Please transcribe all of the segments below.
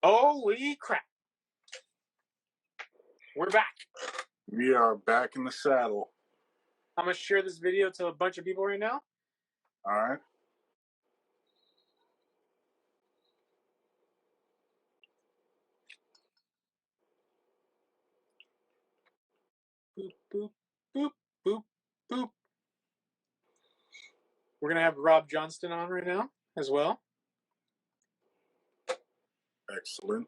Holy crap. We're back. We are back in the saddle. I'm going to share this video to a bunch of people right now. All right. Boop, boop, boop, boop, boop. We're going to have Rob Johnston on right now as well. Excellent.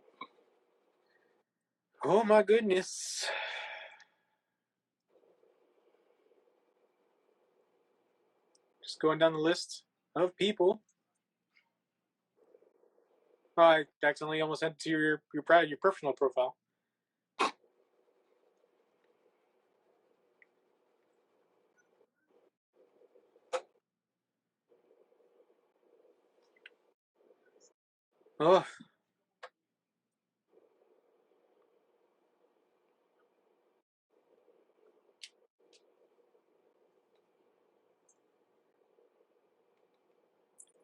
Oh, my goodness. Just going down the list of people. Oh, I accidentally almost sent it to your personal profile. Oh.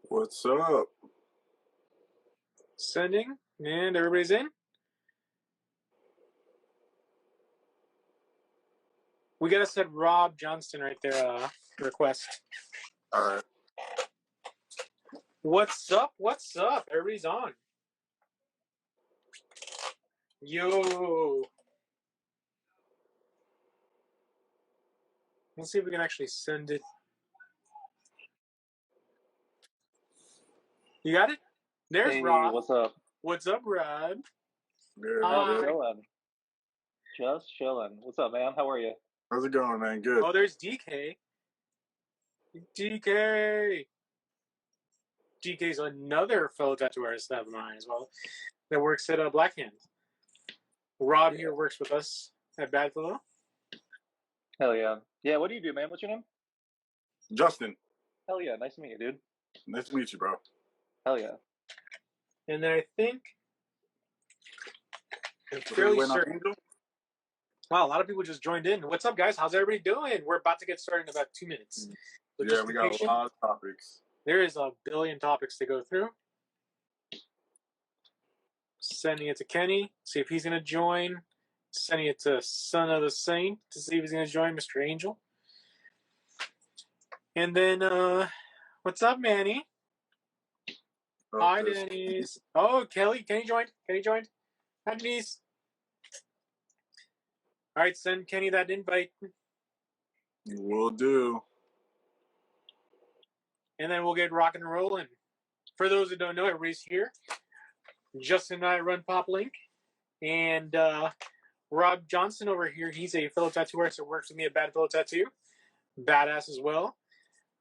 What's up? Sending, and everybody's in. We gotta set Rob Johnston right there. Request. All right. What's up? What's up? Everybody's on. Yo. Let's see if we can actually send it. You got it? There's hey, Rob. What's up? What's up, Rob? Just chilling. Just chilling. What's up, man? How are you? How's it going, man? Good. Oh, there's DK. DK. DK's another fellow tattoo artist of mine as well that works at Black Hand. Rob here works with us at Badgley. Hell yeah. Yeah, what do you do, man? What's your name? Justin. Hell yeah. Nice to meet you, dude. Nice to meet you, bro. Hell yeah. And then I think I'm fairly certain. Wow, a lot of people just joined in. What's up, guys? How's everybody doing? We're about to get started in about 2 minutes. So yeah, we got a lot of topics. There is a billion topics to go through. Sending it to Kenny, see if he's going to join. Sending it to Son of the Saint to see if he's going to join, Mr. Angel. And then, what's up, Manny? Hi, Denise. Oh, Kenny joined. Kenny joined. Hi, Denise. All right, send Kenny that invite. Will do. And then we'll get rocking and rolling. For those that don't know, everybody's here. Justin and I run Pop Link. And Rob Johnson over here, he's a fellow tattoo artist that works with me at Bad Fellow Tattoo. Badass as well.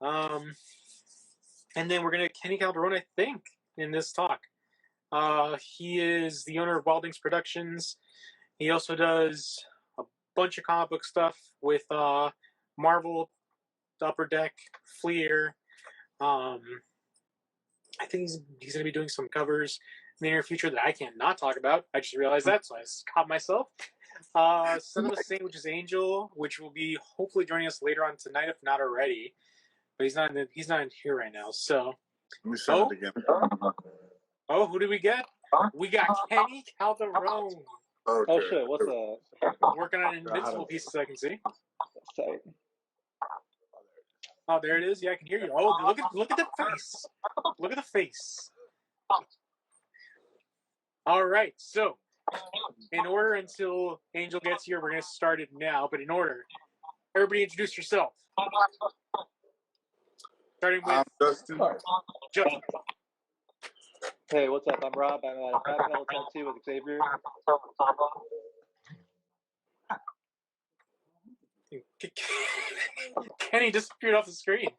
And then we're going to Kenny Calderon, I think, in this talk. He is the owner of Wildings Productions. He also does a bunch of comic book stuff with Marvel, Upper Deck, Fleer. I think he's going to be doing some covers in the near future that I can't not talk about. I just realized that, so I stopped myself. Son of the Saint, which is Angel, which will be hopefully joining us later on tonight, if not already. But he's not in here right now. So, let me send it again. Oh, who did we get? We got Kenny Calderon. Okay. Oh shit, what's up? Working on Invincible pieces, I can see. Sorry. Oh, there it is. Yeah, I can hear you. Oh, look at the face. Look at the face. All right, so in order until Angel gets here, we're going to start it now. But in order, everybody introduce yourself. Starting with Justin. Justin. Hey, what's up? I'm Rob. I'm at Bad Fellow Tattoo with Xavier. Kenny disappeared off the screen.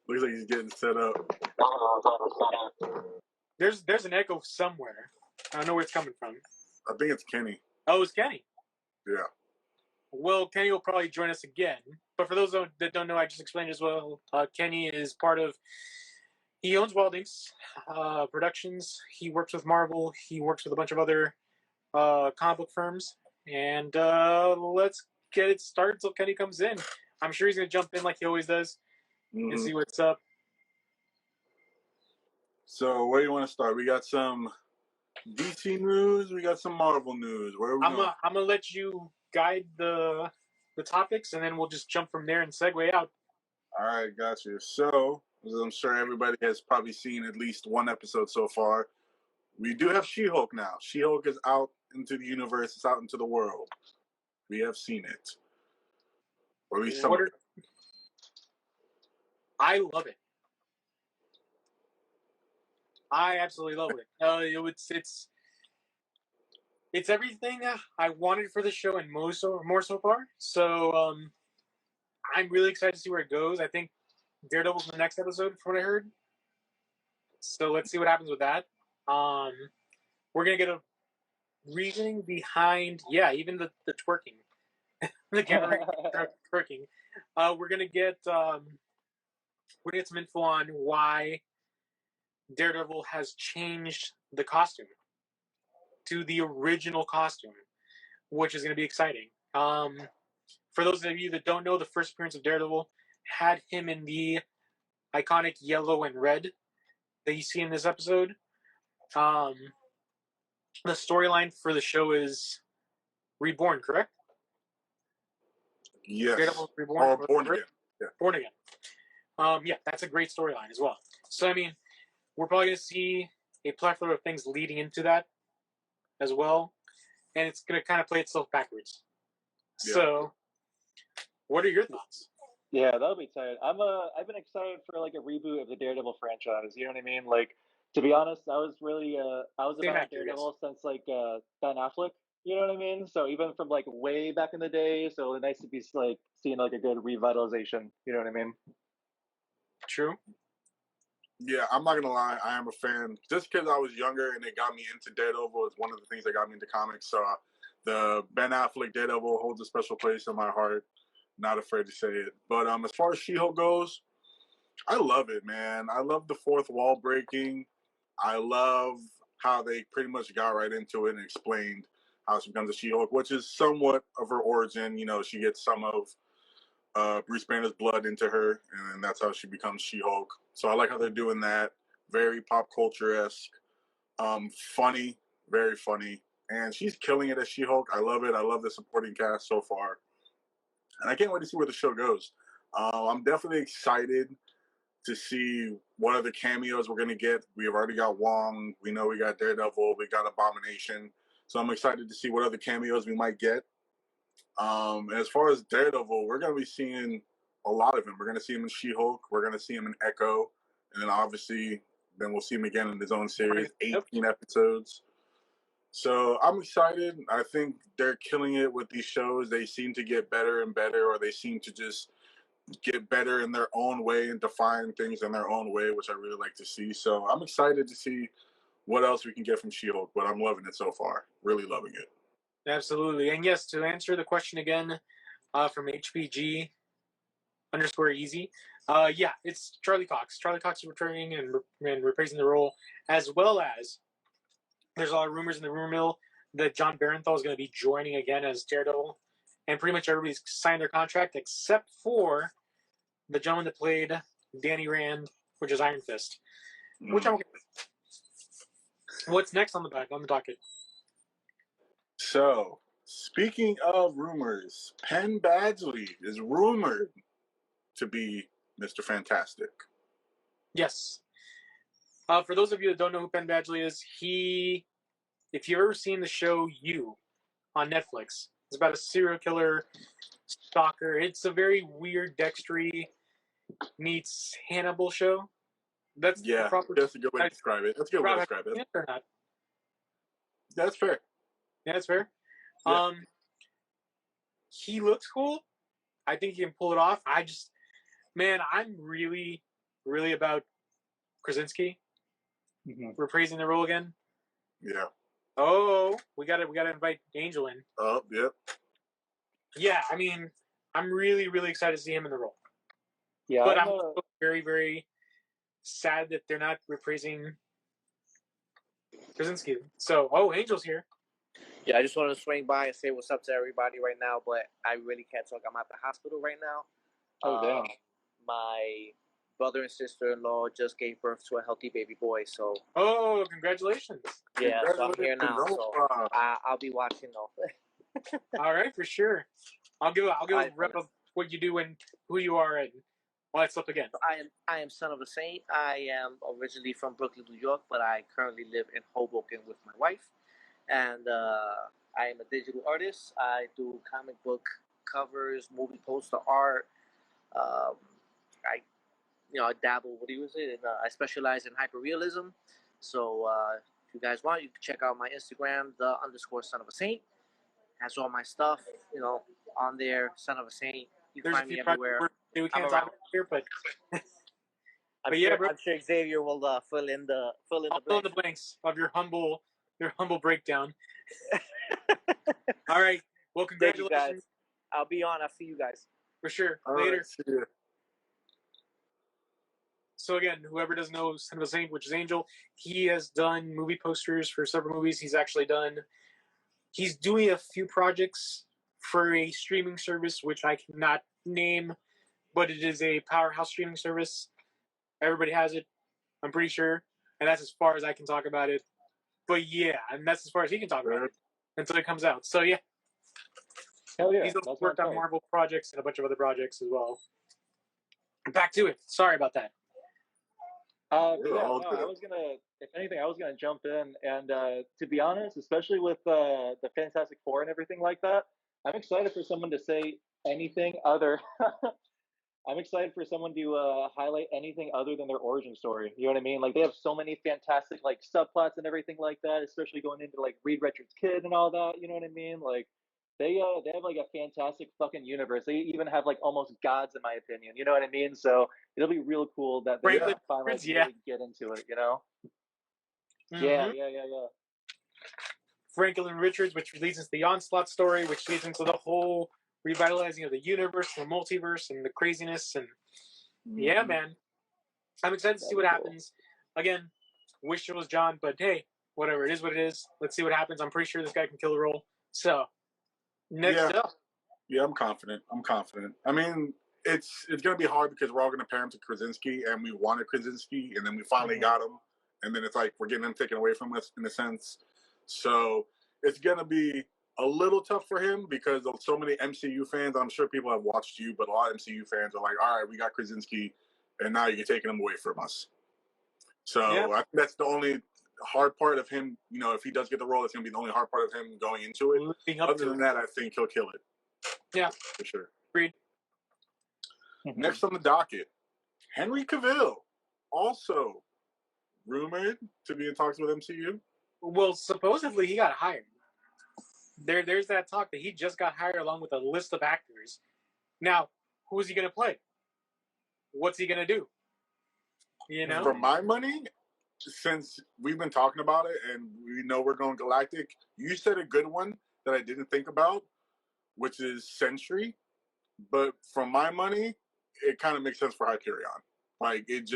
Looks like he's getting set up. There's an echo somewhere. I don't know where it's coming from. I think it's Kenny. Oh, it's Kenny. Yeah. Well, Kenny will probably join us again. But for those that don't know, I just explained as well. Kenny is part of. He owns Wildings Productions. He works with Marvel. He works with a bunch of other comic book firms. And let's get it started until Kenny comes in. I'm sure he's going to jump in like he always does and see what's up. So where do you want to start? We got some DC news. We got some Marvel news. Where are we going? I'm gonna let you guide the topics, and then we'll just jump from there and segue out. All right, got you. So, as I'm sure everybody has probably seen at least one episode so far, we do have She-Hulk now. She-Hulk is out into the universe. It's out into the world. We have seen it. Or at least some. I love it. I absolutely love it. It's everything I wanted for the show and more so far. So I'm really excited to see where it goes. I think Daredevil's in the next episode, from what I heard. So let's see what happens with that. We're gonna get a reasoning behind, even the twerking, the camera twerking. We're gonna get some info on why Daredevil has changed the costume to the original costume, which is going to be exciting. For those of you that don't know, the first appearance of Daredevil had him in the iconic yellow and red that you see in this episode. The storyline for the show is Reborn, correct? Yes. Daredevil Reborn. Or Born Again. Yeah. Born Again. That's a great storyline as well. So, I mean, we're probably going to see a plethora of things leading into that as well. And it's going to kind of play itself backwards. Yeah. So, what are your thoughts? Yeah, that'll be tight. I've been excited for like a reboot of the Daredevil franchise. You know what I mean? Like, to be honest, I was about Daredevil since like Ben Affleck. You know what I mean? So even from like way back in the day, so it's nice to be like seeing like a good revitalization. You know what I mean? True. Yeah, I'm not gonna lie. I am a fan. Just because I was younger and it got me into Daredevil is one of the things that got me into comics. So the Ben Affleck Daredevil holds a special place in my heart. Not afraid to say it. But as far as She-Hulk goes, I love it, man. I love the fourth wall breaking. I love how they pretty much got right into it and explained how she becomes a She-Hulk, which is somewhat of her origin. You know, she gets some of Bruce Banner's blood into her, and then that's how she becomes She-Hulk. So I like how they're doing that. Very pop culture-esque. Funny, very funny. And she's killing it as She-Hulk. I love it. I love the supporting cast so far. And I can't wait to see where the show goes. I'm definitely excited to see what other cameos we're going to get. We've already got Wong. We know we got Daredevil. We got Abomination. So I'm excited to see what other cameos we might get. As far as Daredevil, we're going to be seeing a lot of him. We're going to see him in She-Hulk. We're going to see him in Echo. And then obviously, then we'll see him again in his own series, 18 episodes. So I'm excited. I think they're killing it with these shows. They seem to get better and better, or they seem to just get better in their own way and define things in their own way, which I really like to see. So I'm excited to see what else we can get from She-Hulk, but I'm loving it so far. Really loving it. Absolutely. And yes, to answer the question again from HPG _easy, it's Charlie Cox. Charlie Cox is returning and reprising the role, as well as there's a lot of rumors in the rumor mill that John Barenthal is going to be joining again as Daredevil. And pretty much everybody's signed their contract except for the gentleman that played Danny Rand, which is Iron Fist. Which I'm okay with. What's next on the docket? So, speaking of rumors, Penn Badgley is rumored to be Mr. Fantastic. Yes. For those of you that don't know who Penn Badgley is, if you've ever seen the show You on Netflix, it's about a serial killer stalker. It's a very weird Dextery meets Hannibal show. That's a good way to describe it. That's a good way to describe it. Or not? That's fair. Yeah, that's fair. Yeah. He looks cool. I think he can pull it off. I'm really, really about Krasinski reprising the role again. Yeah. Oh, we gotta invite Angel in. Oh, yep. Yeah, I mean, I'm really, really excited to see him in the role. Yeah, but I'm also very, very sad that they're not reprising Krasinski. So, Angel's here. Yeah, I just want to swing by and say what's up to everybody right now, but I really can't talk. I'm at the hospital right now. Oh, damn. My brother and sister-in-law just gave birth to a healthy baby boy. So. Oh, congratulations! Yeah, so I'm here now. So I'll be watching though. All right, for sure. I'll give a rep of what you do and who you are and all that stuff again. I am son of a saint. I am originally from Brooklyn, New York, but I currently live in Hoboken with my wife, and I am a digital artist. I do comic book covers, movie poster art. I dabble. What do you say? I specialize in hyperrealism. So if you guys want, you can check out my Instagram, _son of a saint. Has all my stuff, on there. Son of a saint. You can find me everywhere. We can't talk about here, but I'm sure Xavier will fill in the blanks of your humble breakdown. All right. Well, congratulations. I'll be on. I'll see you guys for sure. All later. Right, see you. So again, whoever doesn't know Son of a Saint, which is Angel, he has done movie posters for several movies. He's doing a few projects for a streaming service, which I cannot name, but it is a powerhouse streaming service. Everybody has it, I'm pretty sure. And that's as far as I can talk about it. But yeah, and that's as far as he can talk about it until it comes out. So yeah. Hell yeah. He's also worked on Marvel projects and a bunch of other projects as well. Back to it. Sorry about that. I was gonna jump in, and to be honest, especially with the Fantastic Four and everything like that, I'm excited for someone to say anything other. I'm excited for someone to highlight anything other than their origin story. You know what I mean? Like, they have so many fantastic like subplots and everything like that, especially going into like Reed Richards' kid and all that. You know what I mean? Like, they have like a fantastic fucking universe. They even have like almost gods, in my opinion. You know what I mean? So it'll be real cool that they finally really get into it. You know? Mm-hmm. Yeah. Franklin Richards, which leads into the Onslaught story, which leads into the whole revitalizing of the universe, the multiverse, and the craziness. And yeah, man, I'm excited to see what happens. Again, wish it was John, but hey, whatever, it is what it is. Let's see what happens. I'm pretty sure this guy can kill the role. So next up. Yeah, I'm confident. I mean, it's going to be hard because we're all going to pair him to Krasinski, and we wanted Krasinski, and then we finally got him, and then it's like we're getting him taken away from us in a sense. So it's going to be a little tough for him because of so many MCU fans. I'm sure people have watched you, but a lot of MCU fans are like, all right, we got Krasinski, and now you're taking him away from us. So I think that's the only hard part of him. You know, if he does get the role, it's going to be the only hard part of him going into it. Other than that, I think he'll kill it. Yeah. For sure. Agreed. Next on the docket, Henry Cavill, also rumored to be in talks with MCU. Well, supposedly he got hired. There's that talk that he just got hired along with a list of actors. Now, who is he going to play? What's he going to do? You know? For my money, since we've been talking about it and we know we're going galactic, you said a good one that I didn't think about, which is Sentry. But for my money, it kind of makes sense for Hyperion. Like, it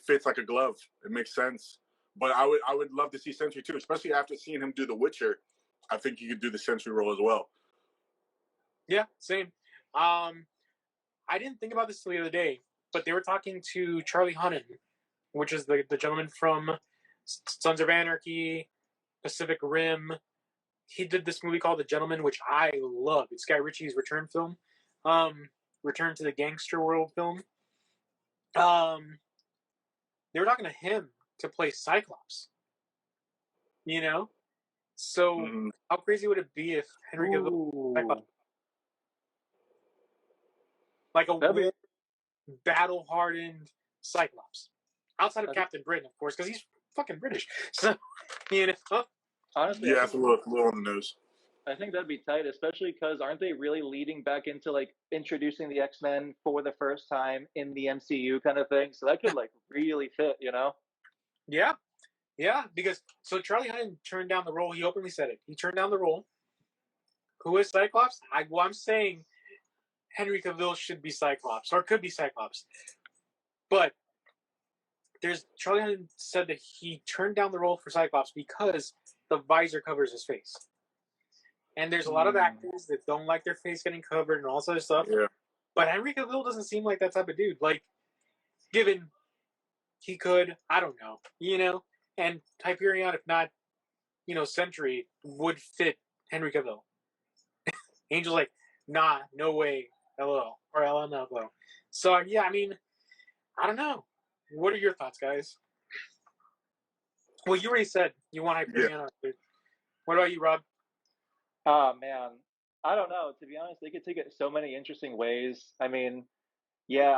fits like a glove. It makes sense. But I would love to see Sentry too, especially after seeing him do The Witcher. I think he could do the Sentry role as well. Yeah, same. I didn't think about this till the other day, but they were talking to Charlie Hunnam, which is the gentleman from Sons of Anarchy, Pacific Rim. He did this movie called The Gentleman, which I love. It's Guy Ritchie's return film. Return to the Gangster World film. They were talking to him to play Cyclops. You know? So how crazy would it be if Henry Cavill Cyclops? Like a battle-hardened Cyclops. Outside of Captain Britain, of course, because he's fucking British. So, you know? Honestly, yeah, it's a little on the nose. I think that'd be tight, especially because aren't they really leading back into like introducing the X-Men for the first time in the MCU kind of thing? So that could like really fit, you know? Yeah, because so Charlie Hunnam turned down the role. He openly said it. He turned down the role. Who is Cyclops? I'm saying Henry Cavill should be Cyclops or could be Cyclops, but Charlie Hunnam said that he turned down the role for Cyclops because the visor covers his face. And there's a lot of actors that don't like their face getting covered and all this other stuff. Yeah. But Henry Cavill doesn't seem like that type of dude. Like, given he could, I don't know, and Hyperion, if not, Sentry would fit Henry Cavill. Angel's like, nah, no way, LL or LMLO. So yeah, I mean, I don't know. What are your thoughts, guys? Well, you already said you want Hyperion. Yeah. What about you, Rob? Oh man, I don't know. To be honest, they could take it so many interesting ways. I mean, yeah,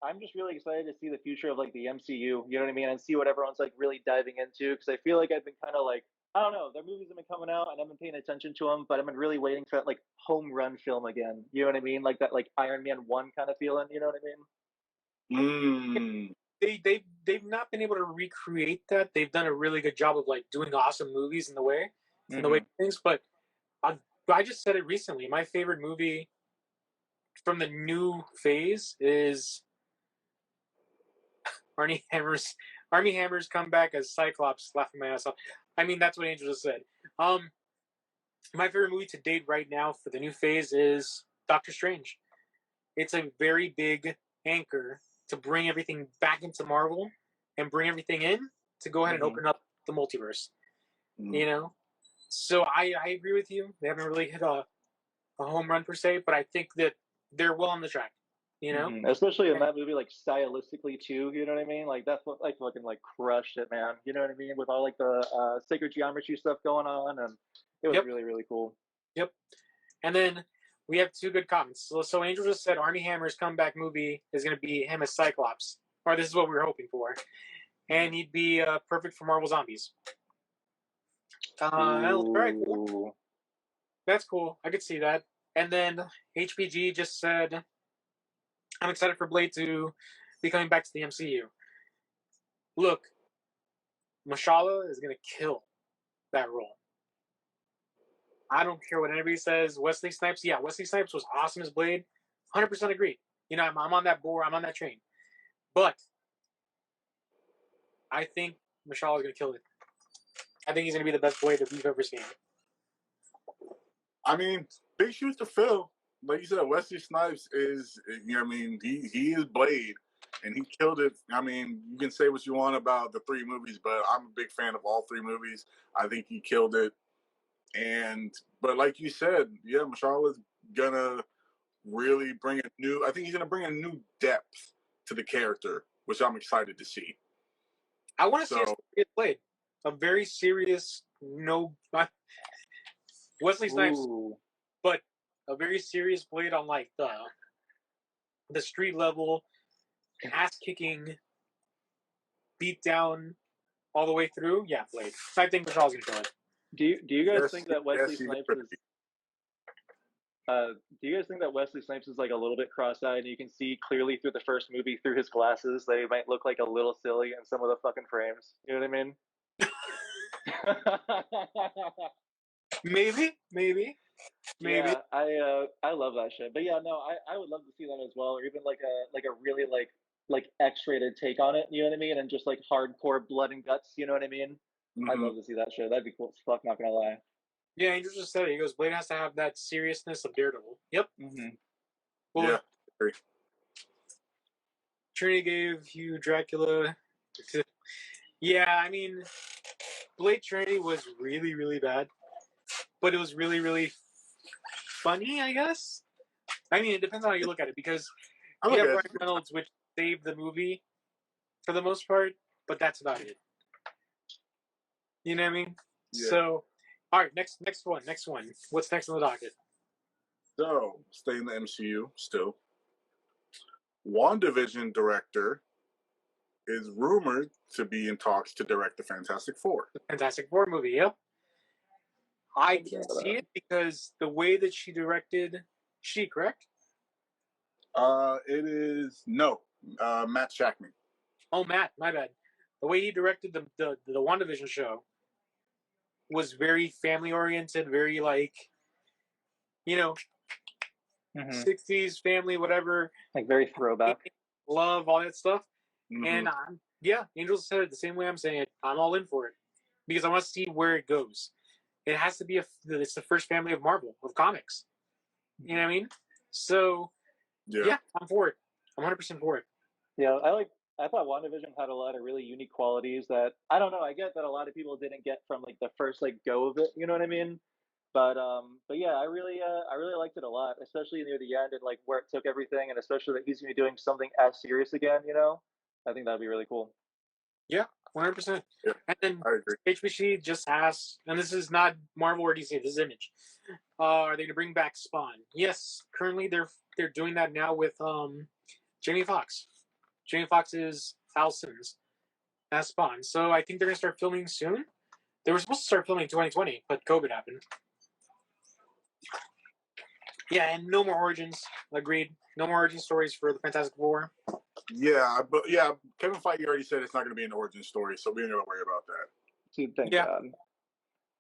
I'm just really excited to see the future of like the MCU. You know what I mean, and see what everyone's like really diving into. Because I feel like I've been kind of like, I don't know, their movies have been coming out and I've been paying attention to them, but I've been really waiting for that like home run film again. You know what I mean? Like that like Iron Man 1 kind of feeling. You know what I mean? They've not been able to recreate that. They've done a really good job of like doing awesome movies in the way things. But I just said it recently. My favorite movie from the new phase is Armie Hammer's comeback as Cyclops, laughing my ass off. I mean, that's what Angel just said. My favorite movie to date right now for the new phase is Doctor Strange. It's a very big anchor to bring everything back into Marvel and bring everything in to go ahead and open up the multiverse. So I agree with you. They haven't really hit a home run per se, but I think that they're well on the track. Especially in that movie, like stylistically too. You know what I mean? Like that's what like fucking like crushed it, man. You know what I mean? With all like the sacred geometry stuff going on, and it was really really cool. Yep. And then we have two good comments. So Angel just said Armie Hammer's comeback movie is going to be him as Cyclops, or this is what we were hoping for, and he'd be perfect for Marvel Zombies. All right, cool. That's cool. I could see that. And then HPG just said, I'm excited for Blade to be coming back to the MCU. Look, Mashallah is going to kill that role. I don't care what anybody says. Wesley Snipes, Wesley Snipes was awesome as Blade. 100% agree. I'm on that board. I'm on that train. But I think Mashallah is going to kill it. I think he's going to be the best Blade that we've ever seen. I mean, big shoes to fill. Like you said, Wesley Snipes is, he is Blade, and he killed it. I mean, you can say what you want about the three movies, but I'm a big fan of all three movies. I think he killed it. But like you said, Mashallah is gonna really bring I think he's gonna bring a new depth to the character, which I'm excited to see. I want to see it played. A very serious, Wesley Snipes, but a very serious Blade on like the street level, ass kicking, beat down all the way through. Yeah, Blade. I think Mashaw's gonna kill it. Do you guys think that Wesley Snipes is? Do you guys think that Wesley Snipes is like a little bit cross-eyed, and you can see clearly through the first movie through his glasses that he might look like a little silly in some of the fucking frames? You know what I mean? Maybe. Yeah, I love that shit. But yeah, no, I would love to see that as well, or even like a really like X-rated take on it. You know what I mean? And just like hardcore blood and guts. You know what I mean? I'd love to see that shit. That'd be cool as fuck. Not gonna lie. Yeah, Angel just said it. He goes, Blade has to have that seriousness of Daredevil. Yep. Well, yeah. Trinity gave you Dracula. Yeah, I mean, Blade Trinity was really, really bad, but it was really, really funny, I guess. I mean, it depends on how you look at it, because you have Ryan Reynolds, which saved the movie for the most part, but that's about it. You know what I mean? Yeah. So, all right, next one. What's next on the docket? So, stay in the MCU still. Wandavision director is rumored to be in talks to direct the Fantastic Four. The Fantastic Four movie, yep. I can see it because the way that she directed, correct? It is Matt Shakman. Oh, Matt, my bad. The way he directed the WandaVision show was very family oriented, very like, 60s family, whatever. Like very throwback. Love, all that stuff. And Angel said it the same way I'm saying it. I'm all in for it because I want to see where it goes. It has to be it's the first family of Marvel, of comics. You know what I mean? So, yeah I'm for it. I'm 100% for it. Yeah, I thought WandaVision had a lot of really unique qualities that I don't know. I get that a lot of people didn't get from like the first like go of it. You know what I mean? But yeah, I really liked it a lot, especially near the end and like where it took everything, and especially that he's gonna be doing something as serious again. You know, I think that'd be really cool. Yeah, 100%. Yeah, and then I agree. HBC just asked, and this is not Marvel or DC, this is Image. Are they gonna bring back Spawn? Yes, currently they're doing that now with Jamie Foxx. Jamie Foxx is Al Simmons as Spawn, so I think they're gonna start filming soon. They were supposed to start filming in 2020, but COVID happened. Yeah, and no more origins. Agreed. No more origin stories for the Fantastic Four. Yeah, but Kevin Feige already said it's not going to be an origin story, so we ain't gonna worry about that. Dude, thank Yeah. God.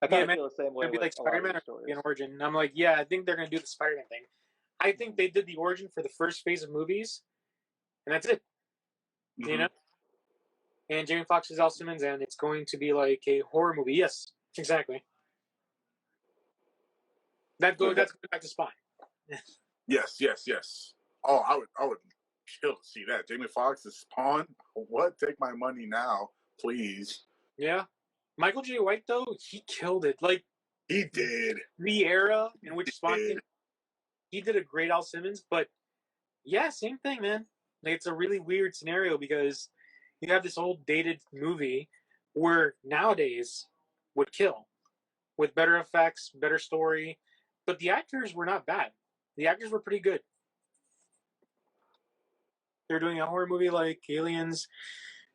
I kind of feel the same way. It'd be with like a lot of Spider-Man these or stories. an origin. And I'm like, yeah, I think they're gonna do the Spider-Man thing. I think they did the origin for the first phase of movies, and that's it. Mm-hmm. You know. And Jamie Foxx is Al Simmons, and it's going to be like a horror movie. Yes, exactly. That's going back to Spawn. Yes. Oh, I would kill to see that. Jamie Foxx is Spawn. What? Take my money now, please. Yeah. Michael J. White though, he killed it. Like he did. The era in which Spawn came, he did a great Al Simmons, but yeah, same thing, man. Like it's a really weird scenario because you have this old dated movie where nowadays would kill with better effects, better story, but the actors were not bad. The actors were pretty good. They're doing a horror movie like Aliens.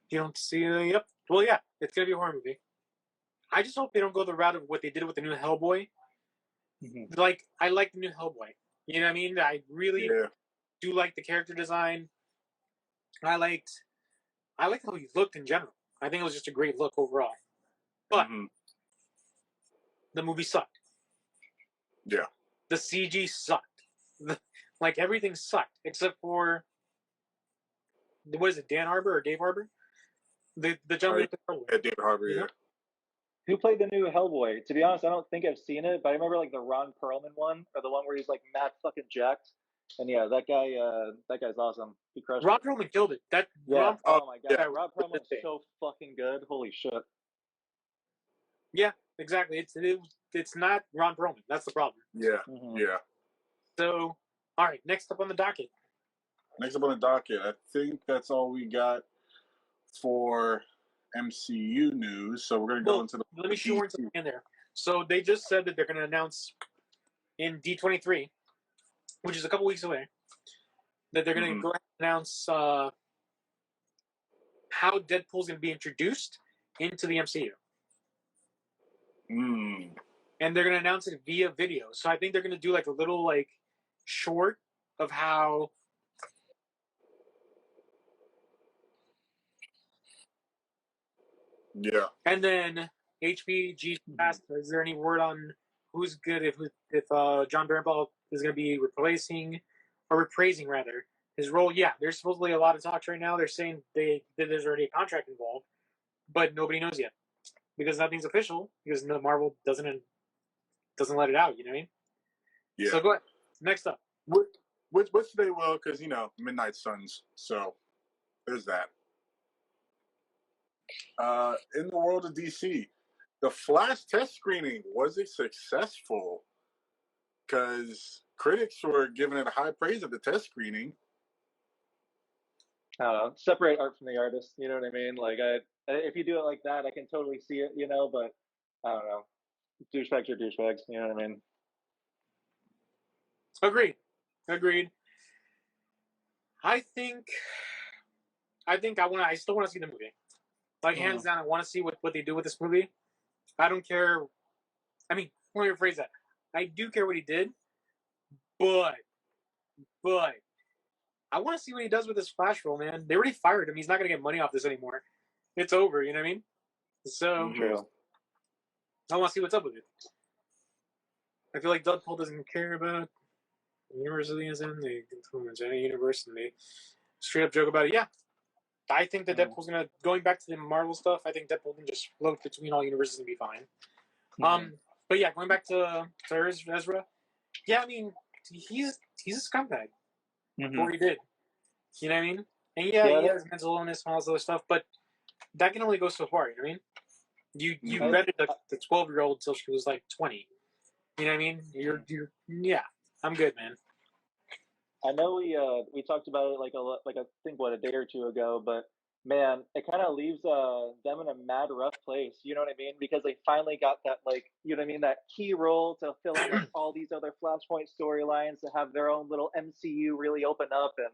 You don't see yep. Well, yeah, it's gonna be a horror movie. I just hope they don't go the route of what they did with the new Hellboy. Mm-hmm. Like, I like the new Hellboy. You know what I mean? I really do like the character design. I liked how he looked in general. I think it was just a great look overall. But the movie sucked. Yeah. The CG sucked. Like, everything sucked except for, what is it, Dan Harbour or Dave Harbour? The gentleman with the Hellboy. Yeah, David Harbour, yeah. Who played the new Hellboy? To be honest, I don't think I've seen it, but I remember like the Ron Perlman one, or the one where he's like mad fucking jacked. And yeah, that guy's awesome. He crushed Ron Perlman killed it. Oh my god, yeah. Ron Perlman is so fucking good. Holy shit. Yeah, exactly. It's not Ron Perlman. That's the problem. Yeah, yeah. So, all right, next up on the docket. I think that's all we got for MCU news. So we're going to go into the... Let me shoehorn something in there. So they just said that they're going to announce in D23, which is a couple weeks away, that they're going to go ahead and announce how Deadpool's going to be introduced into the MCU. And they're going to announce it via video. So I think they're going to do like a little like short of how... Yeah. And then HPG asked, is there any word on who's good if John Bernthal is going to be replacing or reprising rather his role? Yeah, there's supposedly a lot of talks right now. They're saying there's already a contract involved, but nobody knows yet because nothing's official because Marvel doesn't let it out. You know what I mean? Yeah. So go ahead. Next up, which they will because Midnight Suns. So there's that. In the world of DC, the Flash test screening was successful because critics were giving it a high praise of the test screening. Separate art from the artist. You know what I mean? Like, if you do it like that, I can totally see it. But I don't know. Douchebags are douchebags. You know what I mean? Agreed. I still want to see the movie. Like, hands down, I want to see what they do with this movie. I don't care. I mean, let me rephrase that. I do care what he did, but I want to see what he does with this Flash role, man. They already fired him. He's not going to get money off this anymore. It's over, you know what I mean? So, I want to see what's up with it. I feel like Deadpool doesn't care about the universe he is in. They influence any universe, and they straight up joke about it. Yeah. I think that Deadpool's going back to the Marvel stuff, I think Deadpool can just float between all universes and be fine. But yeah, going back to Ezra, yeah, I mean, he's a scumbag. For what he did. You know what I mean? And yeah, he has mental illness and all this other stuff, but that can only go so far. You know what I mean? You read the 12-year-old until she was like 20. You know what I mean? You're I'm good, man. I know we talked about it like I think a day or two ago, but man, it kind of leaves them in a mad rough place. You know what I mean? Because they finally got that, like, you know what I mean, that key role to fill in like all these other Flashpoint storylines to have their own little MCU really open up. And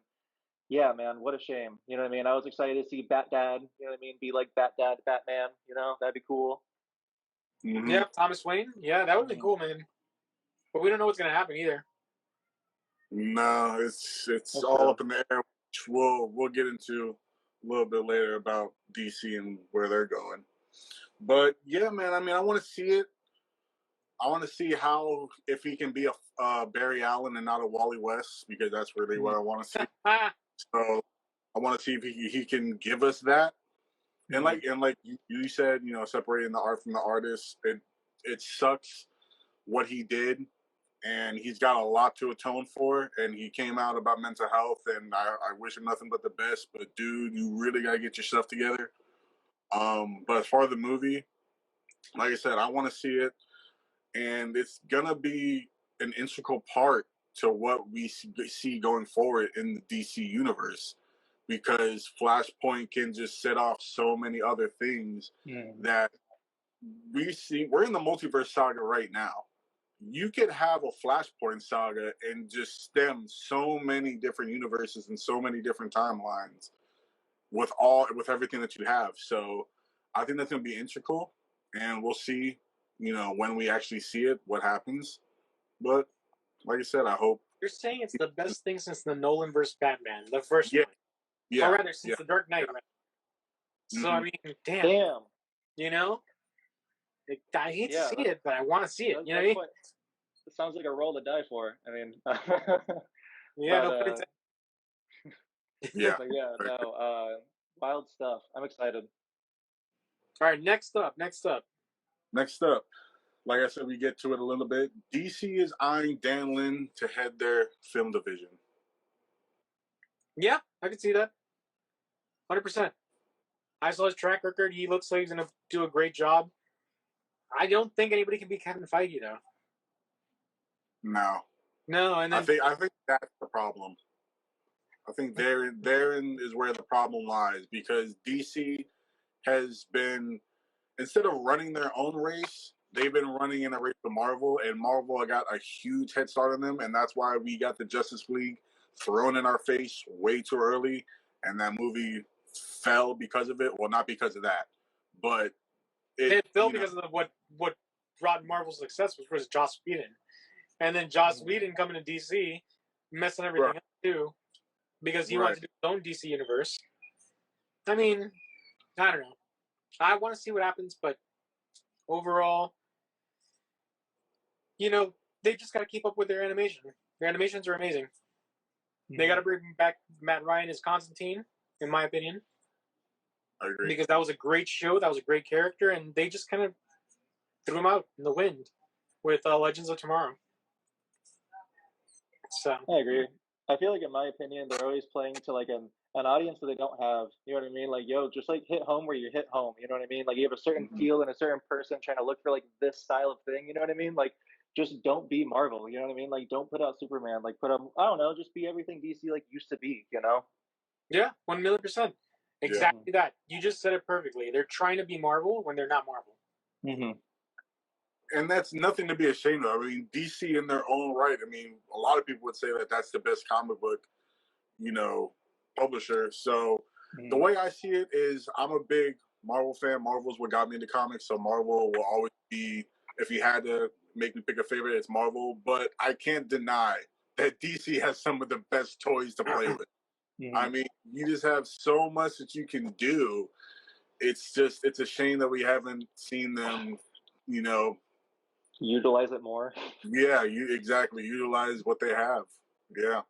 yeah, man, what a shame. You know what I mean? I was excited to see Bat Dad. You know what I mean? Be like Bat Dad, Batman. You know, that'd be cool. Mm-hmm. Yeah, Thomas Wayne. Yeah, that would be cool, man. But we don't know what's gonna happen either. No, it's all up in the air. Which we'll get into a little bit later about DC and where they're going. But yeah, man. I mean, I want to see it. I want to see if he can be a Barry Allen and not a Wally West, because that's really what I want to see. So I want to see if he can give us that. And like you said, you know, separating the art from the artist, it sucks what he did. And he's got a lot to atone for, and he came out about mental health, and I wish him nothing but the best. But dude, you really gotta get your stuff together. But as far as the movie, like I said, I want to see it, and it's gonna be an integral part to what we see going forward in the DC universe, because Flashpoint can just set off so many other things that we see. We're in the multiverse saga right now. You could have a Flashpoint saga and just stem so many different universes and so many different timelines with everything that you have. So I think that's going to be integral, and we'll see, you know, when we actually see it, what happens. But like I said, I hope. You're saying it's the best thing since the Nolan vs. Batman, the first one. Yeah. Or rather, since the Dark Knight. Yeah. So I mean, damn. You know, I hate to see it, but I want to see it. You know what I mean? It sounds like a role to die for. I mean, yeah, but, wild stuff. I'm excited. All right, next up. Like I said, we get to it a little bit. DC is eyeing Dan Lin to head their film division. Yeah, I can see that. 100%. I saw his track record. He looks like he's going to do a great job. I don't think anybody can beat Kevin Feige, though. No, and then I think that's the problem. I think therein is where the problem lies, because DC has been, instead of running their own race, they've been running in a race with Marvel, and Marvel got a huge head start on them, and that's why we got the Justice League thrown in our face way too early, and that movie fell because of it. Well, not because of that, but it fell because of what brought Marvel's success, which was Joss Whedon. And then Joss Whedon coming to DC, messing everything up too, because he wanted to do his own DC universe. I mean, I don't know. I want to see what happens, but overall, you know, they just got to keep up with their animation. Their animations are amazing. They got to bring back Matt Ryan as Constantine, in my opinion. I agree. Because that was a great show, that was a great character, and they just kind of threw him out in the wind with Legends of Tomorrow. So I agree. I feel like, in my opinion, they're always playing to like an audience that they don't have. You know what I mean? Like, yo, just like hit home where you hit home. You know what I mean? Like, you have a certain feel and a certain person trying to look for like this style of thing. You know what I mean? Like, just don't be Marvel. You know what I mean? Like, don't put out Superman. Like, put up, I don't know, just be everything DC like used to be. You know? Yeah, 1,000,000%. Exactly that. You just said it perfectly. They're trying to be Marvel when they're not Marvel. And that's nothing to be ashamed of. I mean, DC in their own right. I mean, a lot of people would say that that's the best comic book, you know, publisher. So the way I see it is, I'm a big Marvel fan. Marvel's what got me into comics. So Marvel will always be, if you had to make me pick a favorite, it's Marvel. But I can't deny that DC has some of the best toys to play with. I mean, you just have so much that you can do. It's a shame that we haven't seen them, you know, utilize it more. Yeah, utilize what they have. Yeah,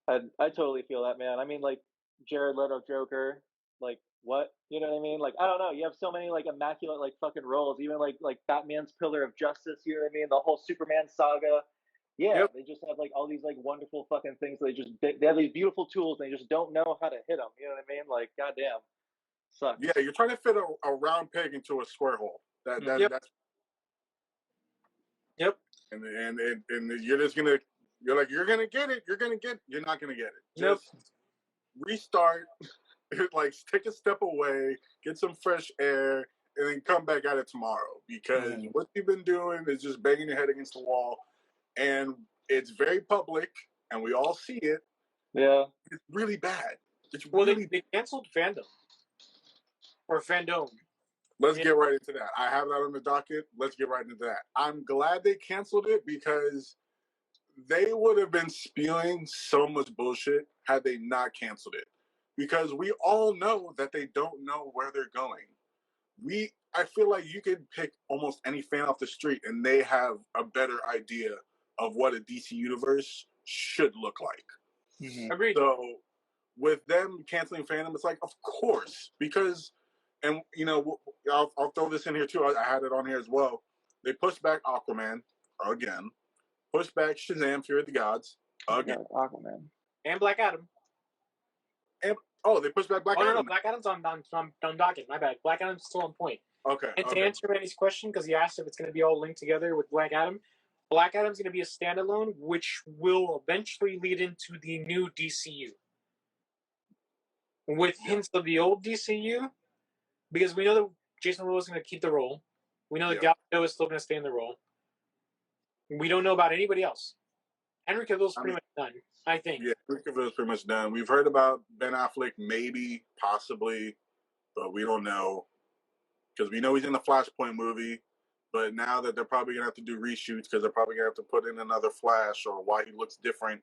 I totally feel that, man. I mean, like Jared Leto Joker, like what? You know what I mean? Like, I don't know. You have so many like immaculate like fucking roles. Even like Batman's Pillar of Justice. You know what I mean? The whole Superman saga. Yeah, they just have like all these like wonderful fucking things. They have these beautiful tools. And they just don't know how to hit them. You know what I mean? Like, goddamn, sucks. Yeah, you're trying to fit a round peg into a square hole. That's Yep. And you're just gonna you're gonna get it. You're not gonna get it. Just restart. Like take a step away, get some fresh air, and then come back at it tomorrow. Because what you've been doing is just banging your head against the wall, and it's very public, and we all see it. Yeah, it's really bad. They canceled Fandom or Fandom. Let's get right into that. I have that on the docket. Let's get right into that. I'm glad they canceled it because they would have been spewing so much bullshit had they not canceled it. Because we all know that they don't know where they're going. I feel like you could pick almost any fan off the street and they have a better idea of what a DC universe should look like. Agreed. So with them canceling Fandom, it's like, of course, because, and you know, I'll throw this in here too. I had it on here as well. They pushed back Aquaman again, pushed back Shazam: Fury of the Gods again, Aquaman, and Black Adam. And they pushed back Black Adam. No, Black Adam's on docket. My bad. Black Adam's still on point. Okay. And to answer Manny's question, because he asked if it's going to be all linked together with Black Adam's going to be a standalone, which will eventually lead into the new DCU. With hints of the old DCU, because we know that Jason Momoa is going to keep the role. We know that Gal Gadot is still going to stay in the role. We don't know about anybody else. Henry Cavill's pretty much done, I think. Yeah, Henry Cavill's pretty much done. We've heard about Ben Affleck, maybe, possibly, but we don't know. Because we know he's in the Flashpoint movie, but now that they're probably going to have to do reshoots because they're probably going to have to put in another Flash or why he looks different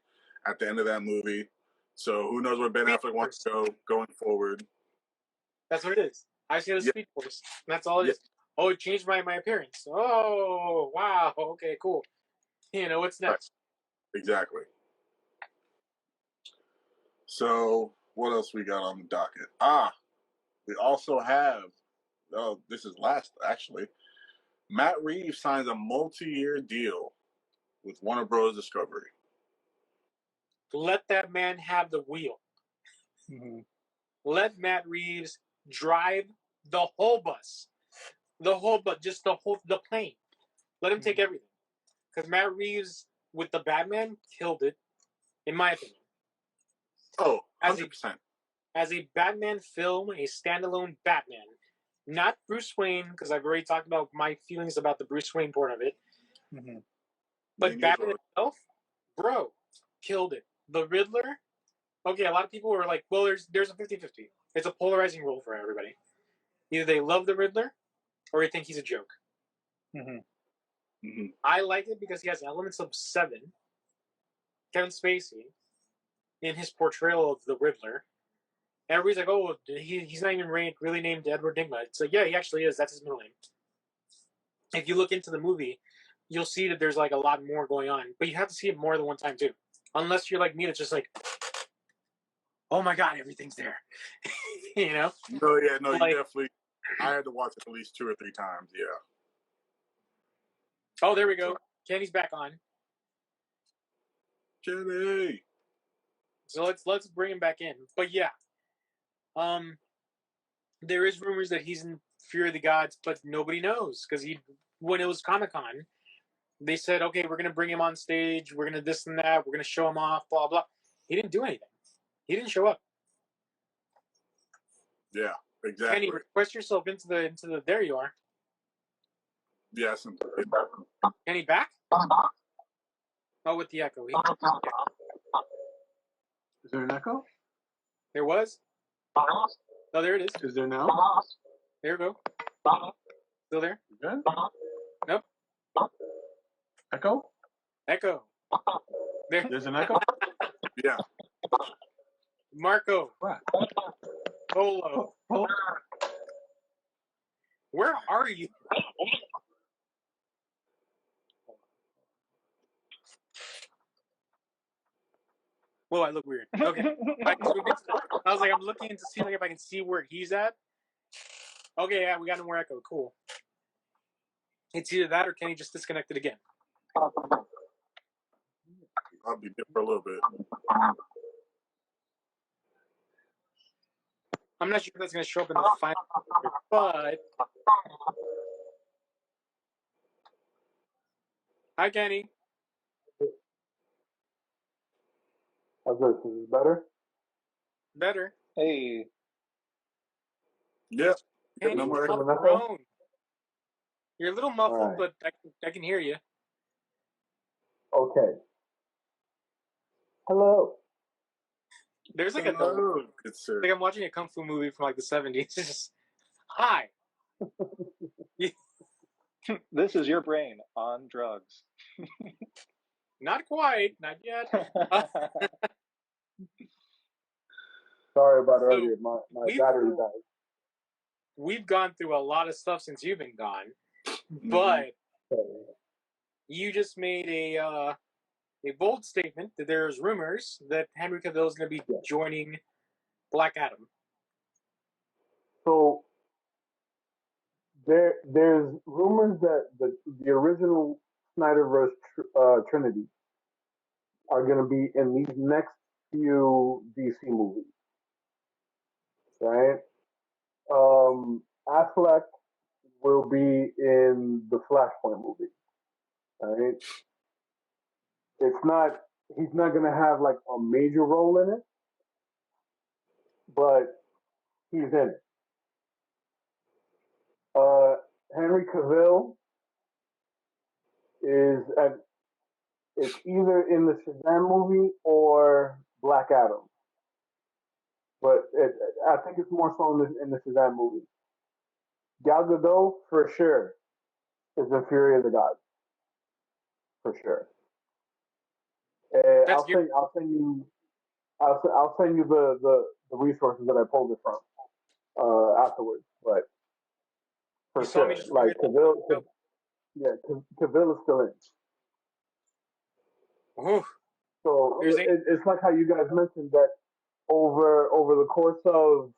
at the end of that movie. So who knows where Ben Affleck wants to go going forward. That's what it is. I see it as Speed Force. That's all it is. Oh, it changed my appearance. Oh, wow. Okay, cool. You know, what's next? Right. Exactly. So what else we got on the docket? We also have, this is last actually, Matt Reeves signs a multi-year deal with Warner Bros. Discovery. Let that man have the wheel. Let Matt Reeves drive the whole bus. Just the plane. Let him take everything. Because Matt Reeves, with the Batman, killed it, in my opinion. Oh, 100%. As a Batman film, a standalone Batman, not Bruce Wayne, because I've already talked about my feelings about the Bruce Wayne part of it. But Batman itself, bro, killed it. The Riddler, okay, a lot of people were like, well, there's a 50-50. It's a polarizing role for everybody. Either they love the Riddler, or they think he's a joke. I like it because he has elements of Seven, Kevin Spacey, in his portrayal of the Riddler. Everybody's like, oh, he's not even really named Edward Nygma. It's like, yeah, he actually is. That's his middle name. If you look into the movie, you'll see that there's like a lot more going on. But you have to see it more than one time, too. Unless you're like me, it's just like, oh my God, everything's there. You know? No, you definitely. I had to watch it at least 2 or 3 times, yeah. Oh, there we go. Kenny's back on. Kenny! So let's bring him back in. But yeah. There is rumors that he's in Fury of the Gods, but nobody knows. Because when it was Comic-Con, they said, okay, we're going to bring him on stage, we're going to this and that, we're going to show him off, blah, blah. He didn't do anything. He didn't show up. Yeah, exactly. Kenny, request yourself into the there you are. Yes. Kenny back? Oh, with the echo. Is there an echo? There was? Oh, there it is. Is there now? There we go. Still there? Good? Nope. Echo? Echo. There's an echo? Yeah. Marco. What? Polo. Where are you? Whoa, I look weird. Okay. I was like, I'm looking to see if I can see where he's at. Okay, yeah, we got no more echo. Cool. It's either that or Kenny just disconnected again. I'll be there for a little bit. I'm not sure if that's going to show up in the final, but hi, Kenny. How's this? Is this better? Better. Hey. Yeah. Kenny, No more grown. You're a little muffled, right. but I can hear you. Okay. Hello. There's like Hello, good sir. like I'm watching a kung fu movie from like the 70s. It's just hi. This is your brain on drugs. Not quite, not yet. Sorry about earlier. My battery died. We've gone through a lot of stuff since you've been gone, but you just made a bold statement that there's rumors that Henry Cavill is going to be joining Black Adam. So there's rumors that the original Snyderverse Trinity are going to be in these next few DC movies, right? Affleck will be in the Flashpoint movie, right? He's not going to have like a major role in it, but he's in it. Henry Cavill it's either in the Shazam movie or Black Adam, but I think it's more so in the Shazam movie. Gal Gadot for sure is in Fury of the Gods, for sure. I'll send you the resources that I pulled it from afterwards, but for sure, like Cavill, Cavill is still in. Ooh. So it's like how you guys mentioned that over the course of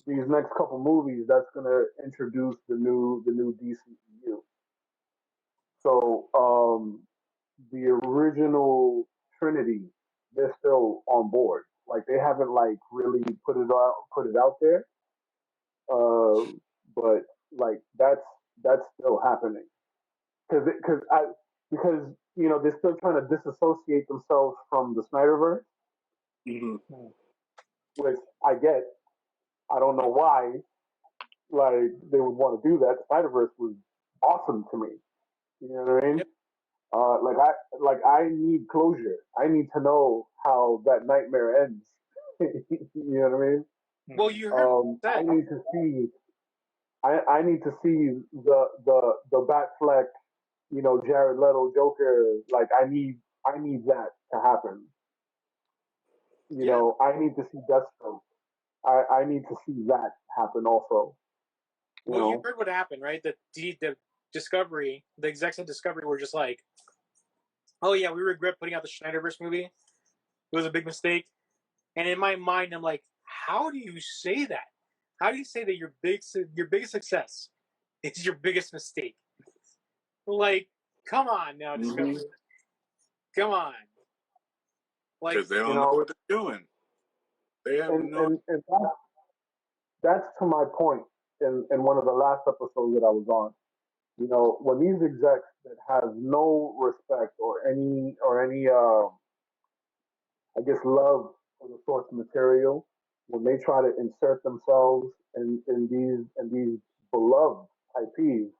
these next couple movies, that's going to introduce the new DCEU. So the original Trinity, they're still on board. Like they haven't like really put it out there. But like that's still happening because you know they're still trying to disassociate themselves from the Snyderverse, which I get. I don't know why like they would want to do that. The Snyderverse was awesome to me. You know what I mean? Yep. I need closure. I need to know how that nightmare ends. You know what I mean? Well, you heard I need to see. I need to see the Batfleck, you know, Jared Leto Joker. Like I need that to happen. You know, I need to see Deathstroke. I need to see that happen also. You heard what happened, right? The Discovery, the execs at Discovery were just like, "Oh yeah, we regret putting out the Snyderverse movie. It was a big mistake." And in my mind, I'm like, "How do you say that? How do you say that your biggest success is your biggest mistake? Like, come on now, Discovery. Come on." Like, because they don't know what they're doing. They have and that's to my point in one of the last episodes that I was on. You know, when these execs that have no respect or any I guess love for the source material, when they try to insert themselves in these beloved IPs,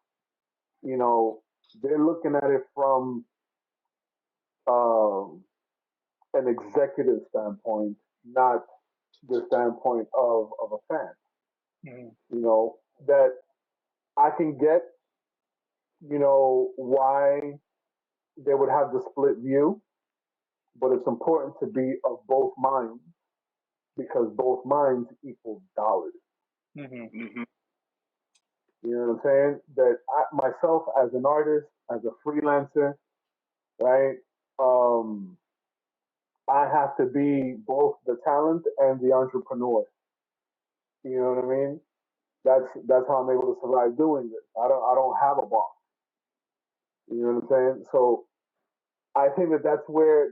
you know, they're looking at it from an executive standpoint, not the standpoint of a fan. You know, that I can get, you know, why they would have the split view, but it's important to be of both minds because both minds equal dollars. You know what I'm saying? That myself as an artist, as a freelancer, right? I have to be both the talent and the entrepreneur. You know what I mean? That's how I'm able to survive doing this. I don't have a boss. You know what I'm saying? So I think that's where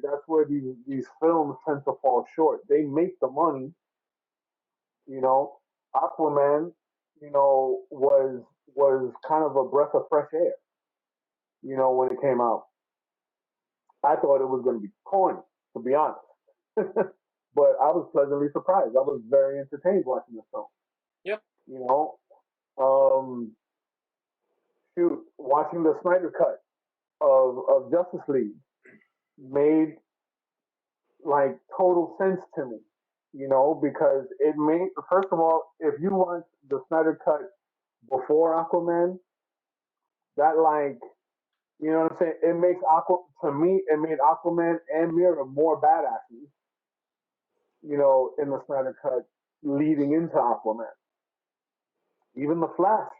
these films tend to fall short. They make the money, you know. Aquaman, was kind of a breath of fresh air, when it came out. I thought it was going to be corny, to be honest. But I was pleasantly surprised. I was very entertained watching the film. Yep. You know, um, shoot, watching the Snyder cut of Justice League made like total sense to me. Because it made, first of all, if you watch the Snyder cut before Aquaman, that like, you know what I'm saying? It makes to me, it made Aquaman and Mira more badasses, in the Snyder cut leading into Aquaman. Even the Flash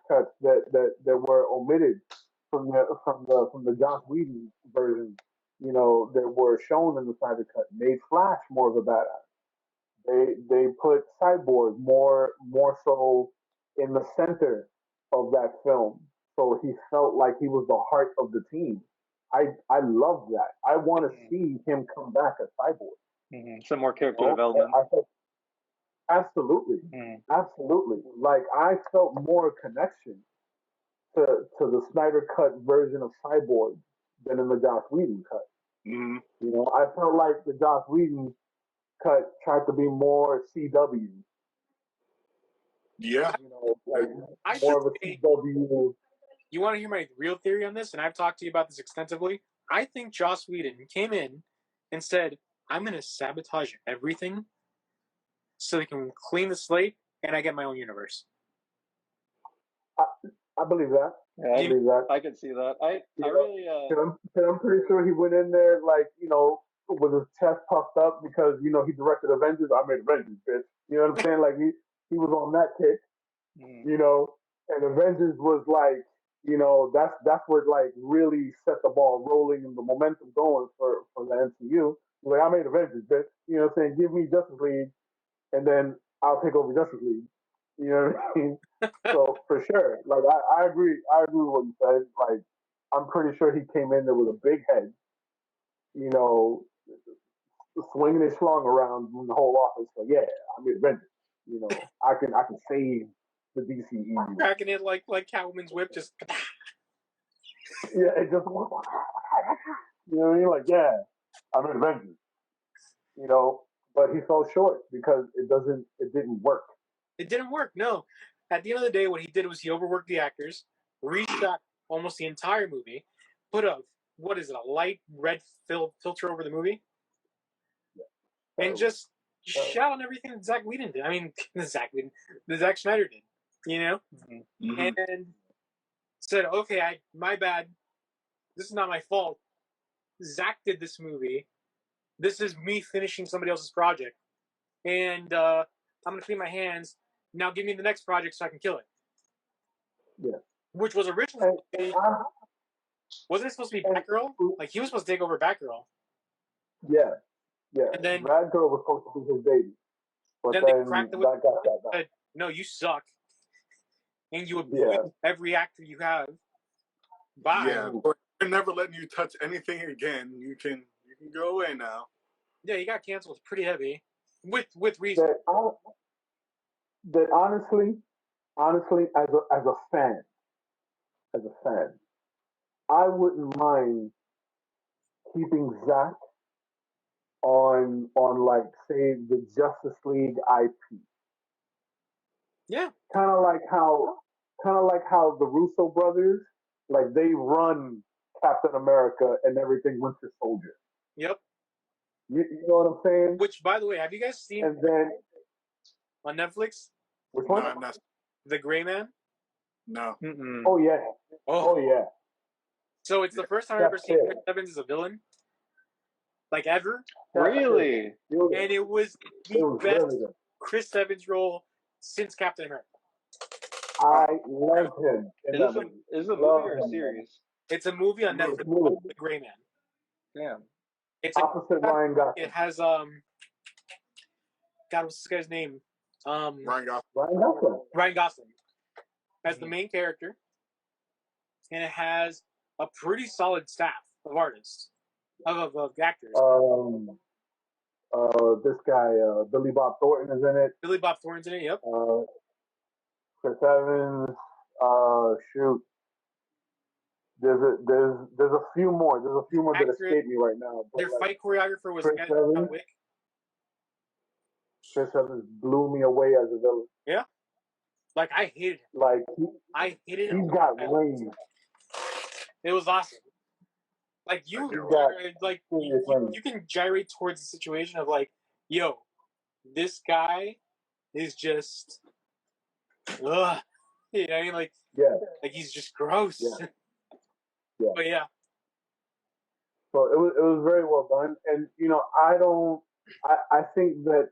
cuts that were omitted from the Joss Whedon version, that were shown in the Snyder cut made Flash more of a badass. They put Cyborg more so in the center of that film, so he felt like he was the heart of the team. I love that. I want to see him come back as Cyborg. Some more character development. I felt, absolutely, absolutely. Like I felt more connection to the Snyder cut version of Cyborg than in the Joss Whedon cut. I felt like the Joss Whedon cut tried to be more CW. Yeah. More of a CW. You want to hear my real theory on this? And I've talked to you about this extensively. I think Joss Whedon came in and said, I'm going to sabotage everything so they can clean the slate and I get my own universe. I believe that. Yeah, I believe that. I can see that. I really. I'm pretty sure he went in there with his chest puffed up because he directed Avengers. I made Avengers, bitch. You know what I'm saying? Like he was on that kick. And Avengers was like, that's where like really set the ball rolling and the momentum going for the MCU. Like I made Avengers, bitch. You know what I'm saying? Give me Justice League, and then I'll take over Justice League. You know what I mean? So for sure, like I agree with what you said. Like I'm pretty sure he came in there with a big head, swinging his schlong around in the whole office. So yeah, I'm Avengers. I can save the DCEU. Cracking it like Catwoman's whip, just yeah, it just you know what I mean? Like yeah, I'm Avengers. But he fell short because it didn't work. It didn't work. No. At the end of the day, what he did was he overworked the actors, reshot almost the entire movie, put a light red filter over the movie, and just shot on everything that Zack Whedon did. I mean, the Zack Snyder did, and said, okay, my bad. This is not my fault. Zack did this movie. This is me finishing somebody else's project, and I'm gonna clean my hands. Now give me the next project so I can kill it. Yeah. Which was originally wasn't it supposed to be Batgirl? Like he was supposed to take over Batgirl. Yeah. Yeah. And then Batgirl was supposed to be his baby. But then they cracked the whip and said, no, you suck. And you abuse every actor you have. Bye. Yeah. We're never letting you touch anything again. You can go away now. Yeah, he got canceled pretty heavy. With reason. That honestly, as a fan, I wouldn't mind keeping Zack on like say the Justice League IP. Yeah. Kind of like how the Russo brothers, like they run Captain America and everything Winter Soldier. Yep. You know what I'm saying? Which, by the way, have you guys seen? And then on Netflix. Which one? No, not. The Gray Man. No. Mm-mm. Oh yeah. Oh yeah. So it's the first time I've ever seen Chris Evans as a villain, like ever. Really? And it was the best really Chris Evans role since Captain America. I love him. Is it a movie or a series? It's a movie on Netflix called The Gray Man. Damn. It's opposite Ryan Gosling. It has God, what's this guy's name? Ryan Gosling. Ryan Gosling as the main character, and it has a pretty solid staff of artists. of actors. This guy, Billy Bob Thornton is in it. Billy Bob Thornton's in it. Yep. Chris Evans. Shoot. There's a few more. There's a few more that escape me right now. Their fight choreographer was Chris Evans. Chris Evans blew me away as a villain. Yeah. Like I hated him. Like I hated him. He got range. It was awesome. Like you can gyrate towards the situation of like, yo, this guy is just, ugh. You know, like he's just gross. Yeah. But yeah. So it was very well done, and you know, I think that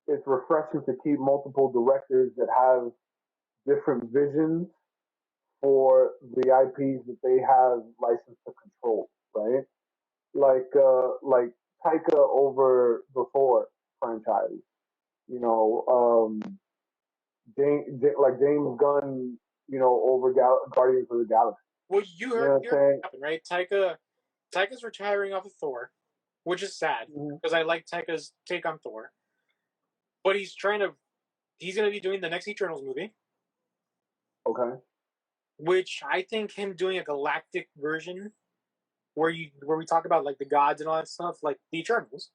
it's refreshing to keep multiple directors that have different visions for the IPs that they have license to control, right? Like Taika over the Thor franchise, you know, James Gunn, you know, over Guardians of the Galaxy. Well, you heard what happened, right? Taika's retiring off of Thor, which is sad because I like Taika's take on Thor. But he's going to be doing the next Eternals movie. Okay. Which I think him doing a galactic version where we talk about like the gods and all that stuff, like the Eternals,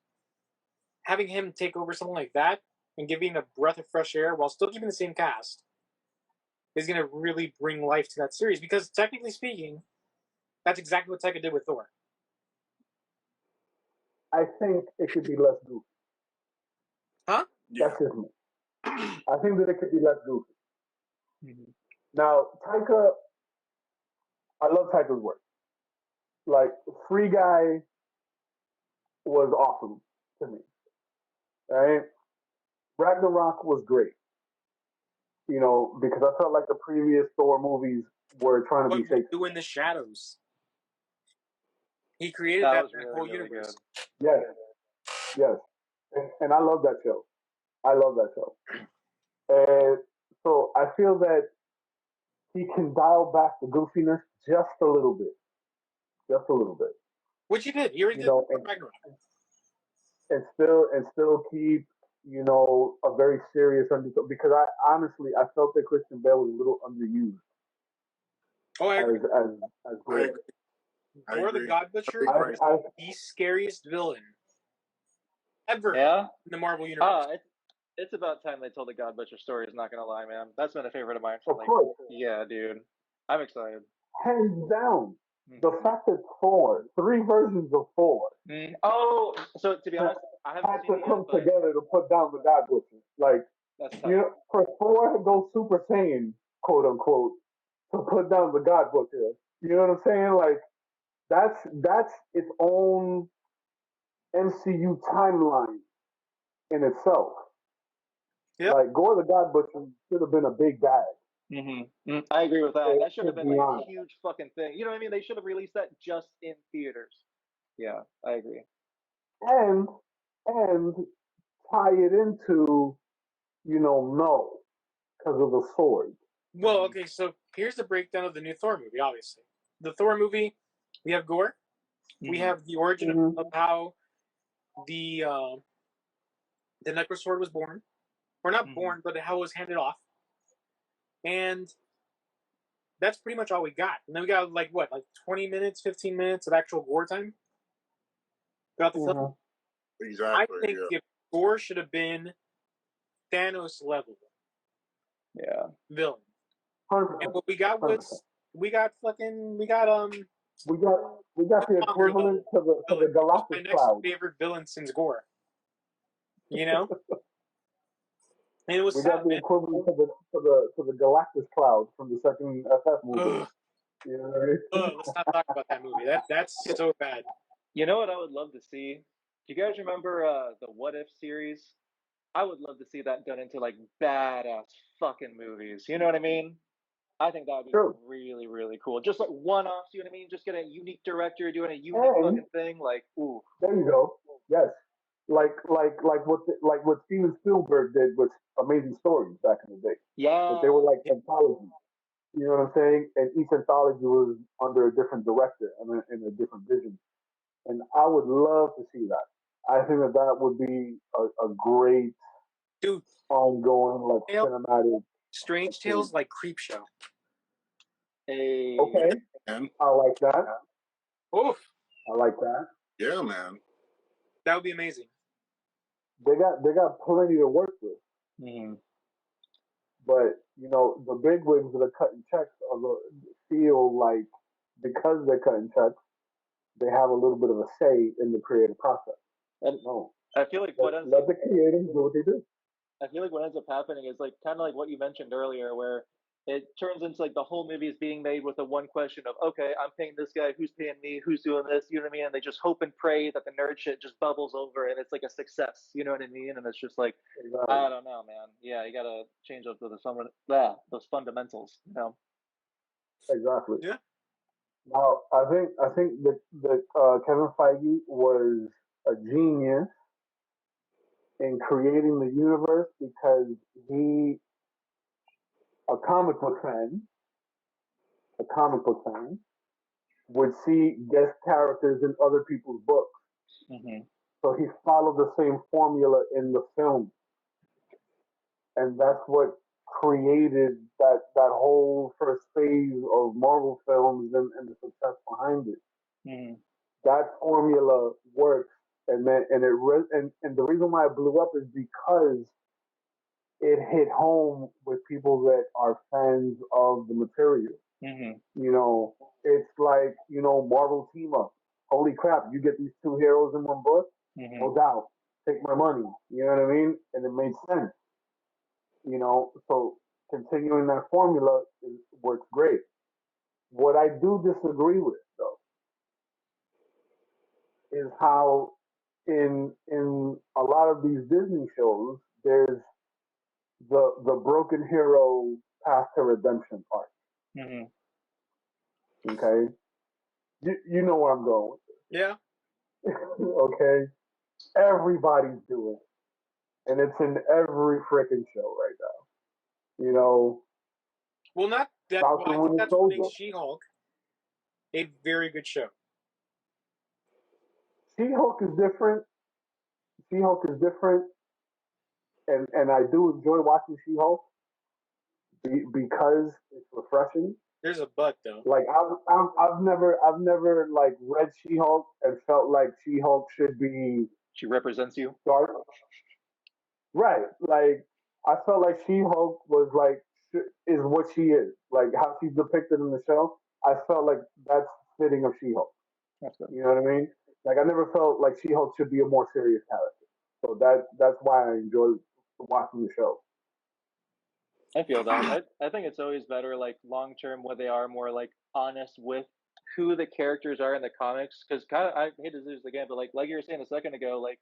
having him take over something like that and giving a breath of fresh air while still keeping the same cast is going to really bring life to that series. Because technically speaking, that's exactly what Taika did with Thor. I think it could be less goofy. Huh? That's just me. I think that it could be less goofy. Mm-hmm. Now, Taika, I love Taika's work. Like, Free Guy was awesome to me. Right? Ragnarok was great. You know, because I felt like the previous Thor movies were trying to be Shakespeare. What in the shadows? He created that whole universe. Yes. And I love that show. And so I feel that he can dial back the goofiness just a little bit. Which he did. He already did Ragnarok. And still keep, you know, a very serious undertone. Because I felt that Christian Bale was a little underused. Oh, I agree. As great. Thor the God Butcher is the scariest villain ever in the Marvel Universe. It's about time they told the God Butcher story, is not going to lie, man. That's been a favorite of mine for yeah, dude. I'm excited. Hands down. The fact that Thor, 3 versions of Thor. Oh, so to be honest, I haven't had to come together to put down the God Butcher. Like, you know, for Thor to go Super Saiyan, quote unquote, to put down the God Butcher. You know what I'm saying? Like, that's its own MCU timeline in itself. Yep. Like, Gore the God Butcher should have been a big bag. Mm-hmm. I agree with that. That should have been like a huge fucking thing. You know what I mean? They should have released that just in theaters. Yeah, I agree. And tie it into, you know, because of the sword. Well, okay, so here's the breakdown of the new Thor movie, obviously. The Thor movie, we have Gore. We have the origin of how the Necrosword was born. Or not born, but how it was handed off. And that's pretty much all we got. And then we got, like 20 minutes, 15 minutes of actual Gore time throughout the film. Exactly. I think if Gore should have been Thanos level villain. 100%. And what we got was we got the equivalent to the Galactic Cloud. My next favorite villain since Gore. You know? And it was got the equivalent to the Galactus Cloud from the second FF movie. You know what I mean? Let's not talk about that movie. That's so bad. You know what I would love to see? Do you guys remember the What If series? I would love to see that done into like badass fucking movies. You know what I mean? I think that would be really, really cool. Just like one-offs, you know what I mean? Just get a unique director doing a unique fucking thing. Like, ooh. There you go. Yes. Like what Steven Spielberg did with Amazing Stories back in the day. Yeah. But they were like anthologies. You know what I'm saying? And each anthology was under a different director and a different vision. And I would love to see that. I think that would be a great Dude, ongoing like cinematic. Strange Tales like Creepshow. Okay, man. I like that. Oof, I like that. Yeah, man. That would be amazing. They got plenty to work with. Mm-hmm. But the big wigs that are cutting checks feel like because they're cutting checks, they have a little bit of a say in the creative process. And no, I feel like let the creators do what they do. I feel like what ends up happening is like kind of like what you mentioned earlier, where it turns into like the whole movie is being made with the one question of, okay, I'm paying this guy, who's paying me, who's doing this, you know what I mean? And they just hope and pray that the nerd shit just bubbles over and it's like a success, you know what I mean? And it's just like, exactly. I don't know, man. Yeah, you gotta change up those fundamentals, you know? Exactly. Yeah. Now, I think that Kevin Feige was a genius in creating the universe because a comic book fan, would see guest characters in other people's books. Mm-hmm. So he followed the same formula in the film. And that's what created that whole first phase of Marvel films and the success behind it. Mm-hmm. That formula works, and the reason why it blew up is because it hit home with people that are fans of the material. Mm-hmm. It's like Marvel team up. Holy crap! You get these two heroes in one book, no doubt. Take my money. You know what I mean? And it made sense. So continuing that formula works great. What I do disagree with, though, is how in a lot of these Disney shows, there's the broken hero path to redemption arc. Mm-hmm. Okay, you know where I'm going with this. Yeah. Okay, everybody's doing it, and it's in every freaking show right now. Well, not that. Well, I think that's what makes She-Hulk a very good show. She-Hulk is different. And I do enjoy watching She-Hulk because it's refreshing. There's a but though. Like I've never like read She-Hulk and felt like She-Hulk should be. She represents you. Dark. Right. Like I felt like She-Hulk was like is what she is. Like how she's depicted in the show. I felt like that's fitting of She-Hulk. That's good. You know what I mean? Like I never felt like She-Hulk should be a more serious character. So that's why I enjoy watching the show. I feel that. I think it's always better, like long term, when they are more like honest with who the characters are in the comics. Because I hate to do this again, but like you were saying a second ago, like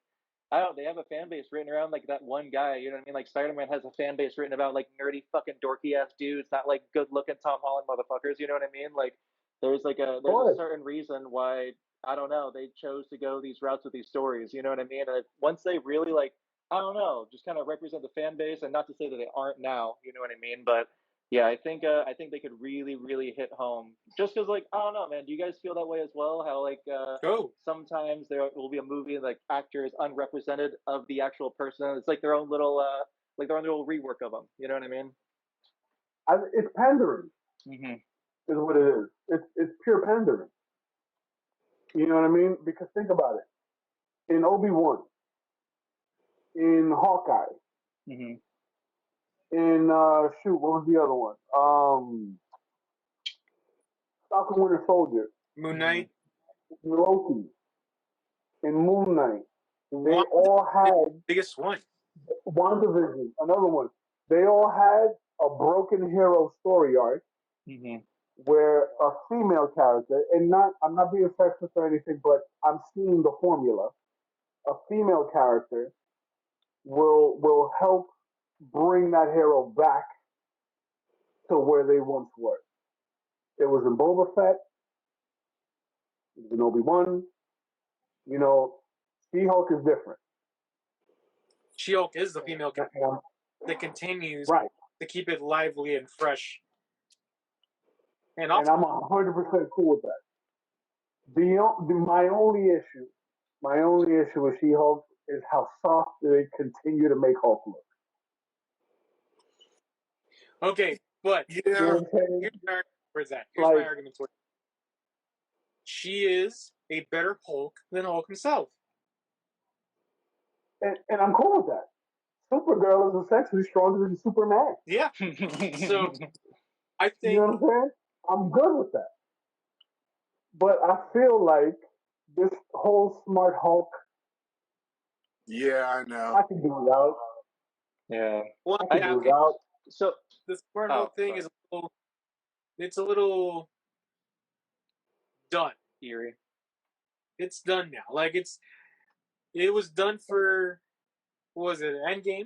they have a fan base written around like that one guy. You know what I mean? Like Spider-Man has a fan base written about like nerdy fucking dorky ass dudes, not like good looking Tom Holland motherfuckers. You know what I mean? Like there's a certain reason why I don't know they chose to go these routes with these stories. You know what I mean? And once they really like. I don't know, just kind of represent the fan base, and not to say that they aren't now, you know what I mean? But yeah, I think they could really, really hit home. Just because, like, I don't know, man. Do you guys feel that way as well? How like sometimes there will be a movie and like actor is unrepresented of the actual person. It's like their own little rework of them. You know what I mean? It's pandering. Mm-hmm. Is what it is. It's pure pandering. You know what I mean? Because think about it. In Obi-Wan. In Hawkeye. Mm-hmm. In what was the other one? Falcon Winter Soldier. Moon Knight. Loki. In Moon Knight. They all had the biggest one. WandaVision, another one. They all had a broken hero story arc where a female character, and I'm not being sexist or anything, but I'm seeing the formula. A female character will help bring that hero back to where they once were. It was in Boba Fett. It was in Obi-Wan. She-Hulk is different. She-Hulk is the female character that continues to keep it lively and fresh. And I'm 100% cool with that. My only issue with She-Hulk is how soft they continue to make Hulk look. Okay, but You know what I'm saying? here's my argument for that. Here's my argument for it. She is a better Hulk than Hulk himself. And I'm cool with that. Supergirl is essentially stronger than Superman. Yeah. So I think, you know what I'm saying? I'm good with that. But I feel like this whole Smart Hulk. Yeah, I know. I can do without. Yeah. Well, I can do without. So the Smart Hulk thing is a little done. Eerie. It's done now. Like it was done for, what was it, Endgame?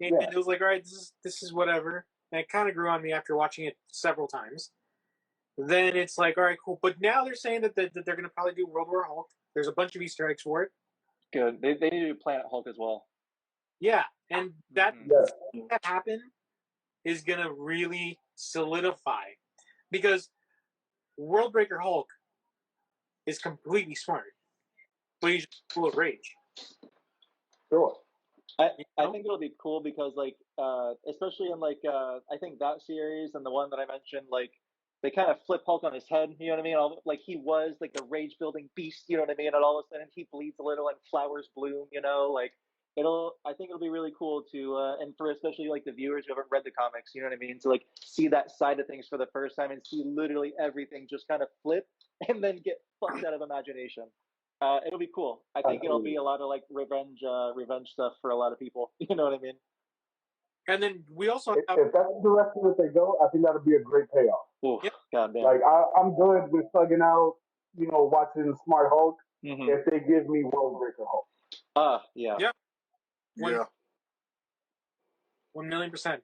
And it was like, all right, this is whatever. And it kind of grew on me after watching it several times. Then it's like, all right, cool. But now they're saying that they're going to probably do World War Hulk. There's a bunch of Easter eggs for it. Good. They need to do Planet Hulk as well. Yeah, and that happen is going to really solidify. Because Worldbreaker Hulk is completely smart. But he's just full of rage. Sure. I think it'll be cool because, like, especially in, like, I think that series and the one that I mentioned, like, they kind of flip Hulk on his head, you know what I mean? Like, he was, like, the rage-building beast, you know what I mean? And all of a sudden he bleeds a little and flowers bloom, you know? Like, I think it'll be really cool to, and for especially, like, the viewers who haven't read the comics, you know what I mean? To, like, see that side of things for the first time and see literally everything just kind of flip and then get fucked out of imagination. It'll be cool. I think it'll be a lot of like revenge stuff for a lot of people. You know what I mean? And then we also have, if that's the direction that they go, I think that'll be a great payoff. Oof, goddamn. Like I'm good with thugging out, watching Smart Hulk. If they give me Worldbreaker Hulk. Yeah. Yeah. 1,000,000%.